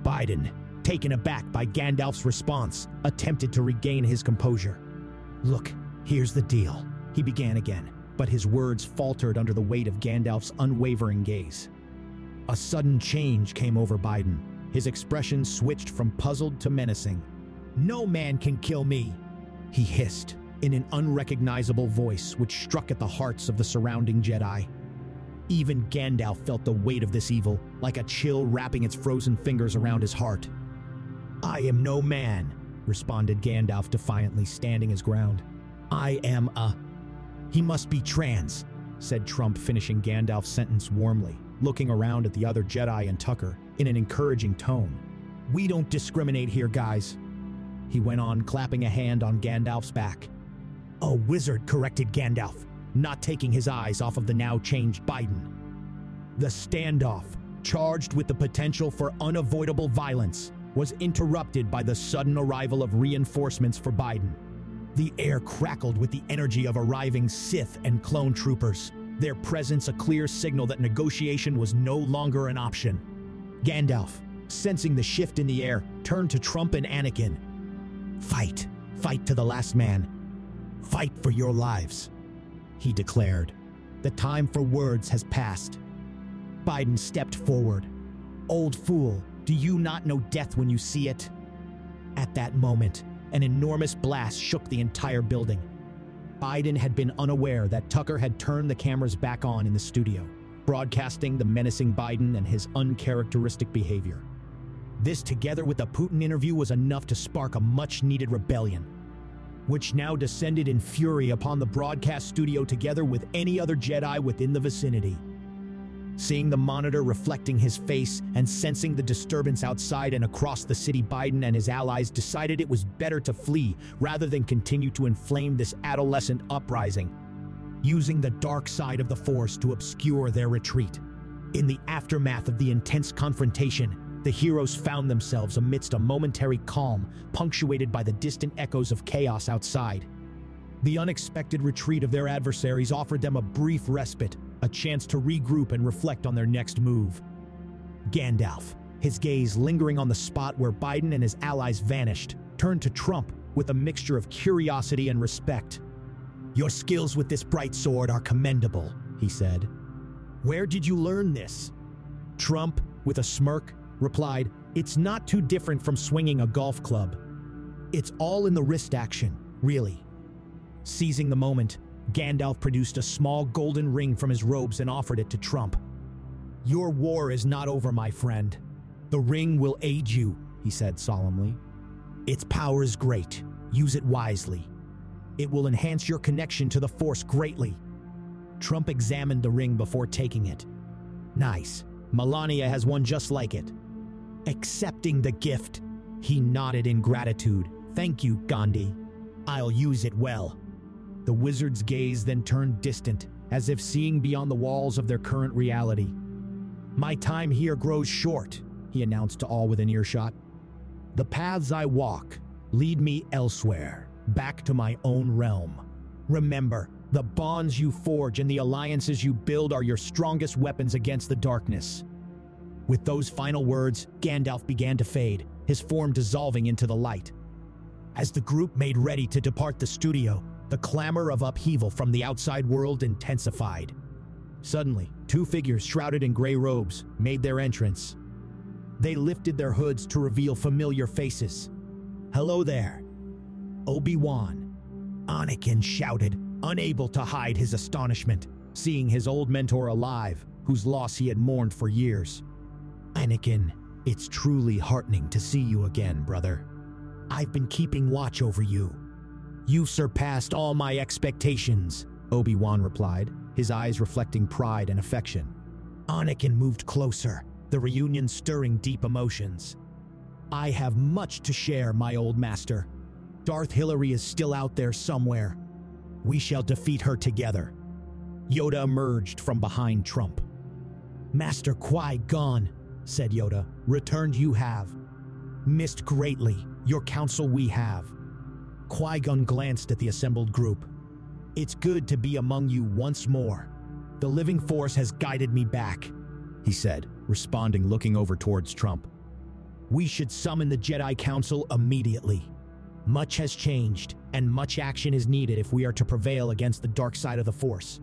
Biden, taken aback by Gandalf's response, attempted to regain his composure. "Look, here's the deal," he began again, but his words faltered under the weight of Gandalf's unwavering gaze. A sudden change came over Biden. His expression switched from puzzled to menacing. "No man can kill me," he hissed, in an unrecognizable voice which struck at the hearts of the surrounding Jedi. Even Gandalf felt the weight of this evil, like a chill wrapping its frozen fingers around his heart. "I am no man," responded Gandalf defiantly, standing his ground. "I am a..." "He must be trans," said Trump, finishing Gandalf's sentence warmly, looking around at the other Jedi and Tucker in an encouraging tone. "We don't discriminate here, guys," he went on, clapping a hand on Gandalf's back. "A wizard," corrected Gandalf, not taking his eyes off of the now changed Biden. The standoff, charged with the potential for unavoidable violence, was interrupted by the sudden arrival of reinforcements for Biden. The air crackled with the energy of arriving Sith and clone troopers, their presence a clear signal that negotiation was no longer an option. Gandalf, sensing the shift in the air, turned to Trump and Anakin. "Fight. Fight to the last man. Fight for your lives," he declared. "The time for words has passed." Biden stepped forward. "Old fool, do you not know death when you see it?" At that moment, an enormous blast shook the entire building. Biden had been unaware that Tucker had turned the cameras back on in the studio, broadcasting the menacing Biden and his uncharacteristic behavior. This, together with the Putin interview, was enough to spark a much-needed rebellion, which now descended in fury upon the broadcast studio together with any other Jedi within the vicinity. Seeing the monitor reflecting his face and sensing the disturbance outside and across the city, Biden and his allies decided it was better to flee rather than continue to inflame this adolescent uprising, using the dark side of the Force to obscure their retreat. In the aftermath of the intense confrontation, the heroes found themselves amidst a momentary calm, punctuated by the distant echoes of chaos outside. The unexpected retreat of their adversaries offered them a brief respite, a chance to regroup and reflect on their next move. Gandalf, his gaze lingering on the spot where Biden and his allies vanished, turned to Trump with a mixture of curiosity and respect. "Your skills with this bright sword are commendable," he said. "Where did you learn this?" Trump, with a smirk, replied, "It's not too different from swinging a golf club. It's all in the wrist action, really." Seizing the moment, Gandalf produced a small golden ring from his robes and offered it to Trump. "Your war is not over, my friend. The ring will aid you," he said solemnly. "Its power is great. Use it wisely. It will enhance your connection to the Force greatly." Trump examined the ring before taking it. "Nice. Melania has one just like it." Accepting the gift, he nodded in gratitude. "Thank you, Gandhi. I'll use it well." The wizard's gaze then turned distant, as if seeing beyond the walls of their current reality. "My time here grows short," he announced to all within earshot. "The paths I walk lead me elsewhere, back to my own realm. Remember, the bonds you forge and the alliances you build are your strongest weapons against the darkness." With those final words, Gandalf began to fade, his form dissolving into the light. As the group made ready to depart the studio, the clamor of upheaval from the outside world intensified. Suddenly, two figures shrouded in gray robes made their entrance. They lifted their hoods to reveal familiar faces. "Hello there." "Obi-Wan," Anakin shouted, unable to hide his astonishment, seeing his old mentor alive, whose loss he had mourned for years. "Anakin, it's truly heartening to see you again, brother. I've been keeping watch over you." "You've surpassed all my expectations," Obi-Wan replied, his eyes reflecting pride and affection. Anakin moved closer, the reunion stirring deep emotions. "I have much to share, my old master. Darth Hillary is still out there somewhere. We shall defeat her together." Yoda emerged from behind Trump, Master Qui-Gon, said Yoda, returned you have. Missed greatly, your counsel we have. Qui-Gon glanced at the assembled group. It's good to be among you once more. The living force has guided me back, he said, responding, looking over towards Trump. We should summon the Jedi Council immediately. Much has changed, and much action is needed if we are to prevail against the dark side of the Force.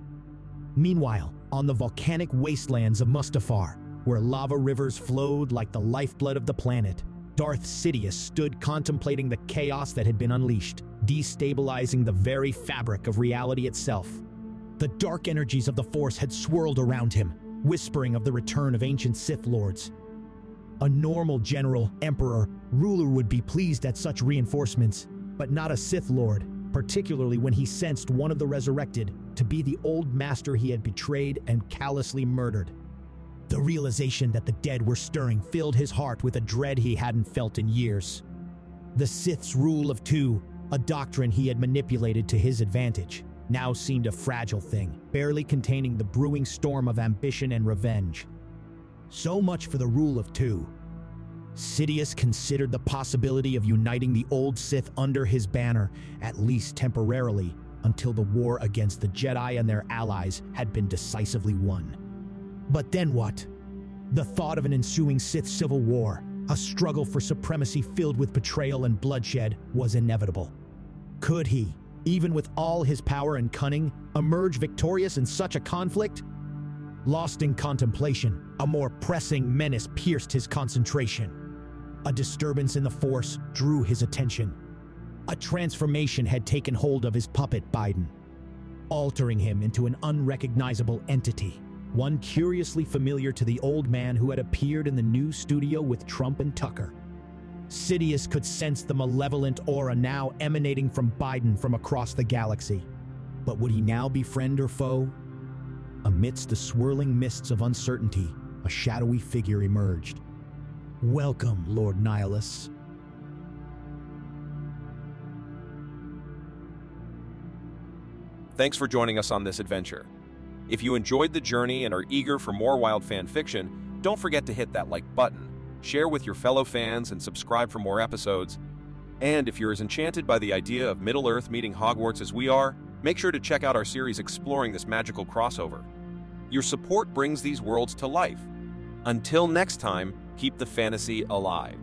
Meanwhile, on the volcanic wastelands of Mustafar, where lava rivers flowed like the lifeblood of the planet, Darth Sidious stood contemplating the chaos that had been unleashed, destabilizing the very fabric of reality itself. The dark energies of the Force had swirled around him, whispering of the return of ancient Sith Lords. A normal general, emperor, ruler would be pleased at such reinforcements, but not a Sith Lord, particularly when he sensed one of the resurrected to be the old master he had betrayed and callously murdered. The realization that the dead were stirring filled his heart with a dread he hadn't felt in years. The Sith's rule of two, a doctrine he had manipulated to his advantage, now seemed a fragile thing, barely containing the brewing storm of ambition and revenge. So much for the rule of two. Sidious considered the possibility of uniting the old Sith under his banner, at least temporarily, until the war against the Jedi and their allies had been decisively won. But then what? The thought of an ensuing Sith civil war, a struggle for supremacy filled with betrayal and bloodshed, was inevitable. Could he, even with all his power and cunning, emerge victorious in such a conflict? Lost in contemplation, a more pressing menace pierced his concentration. A disturbance in the Force drew his attention. A transformation had taken hold of his puppet Biden, altering him into an unrecognizable entity, one curiously familiar to the old man who had appeared in the new studio with Trump and Tucker. Sidious could sense the malevolent aura now emanating from Biden from across the galaxy. But would he now be friend or foe? Amidst the swirling mists of uncertainty, a shadowy figure emerged. Welcome, Lord Nihilus. Thanks for joining us on this adventure. If you enjoyed the journey and are eager for more wild fan fiction, don't forget to hit that like button, share with your fellow fans, and subscribe for more episodes. And if you're as enchanted by the idea of Middle-earth meeting Hogwarts as we are, make sure to check out our series exploring this magical crossover. Your support brings these worlds to life. Until next time, keep the fantasy alive.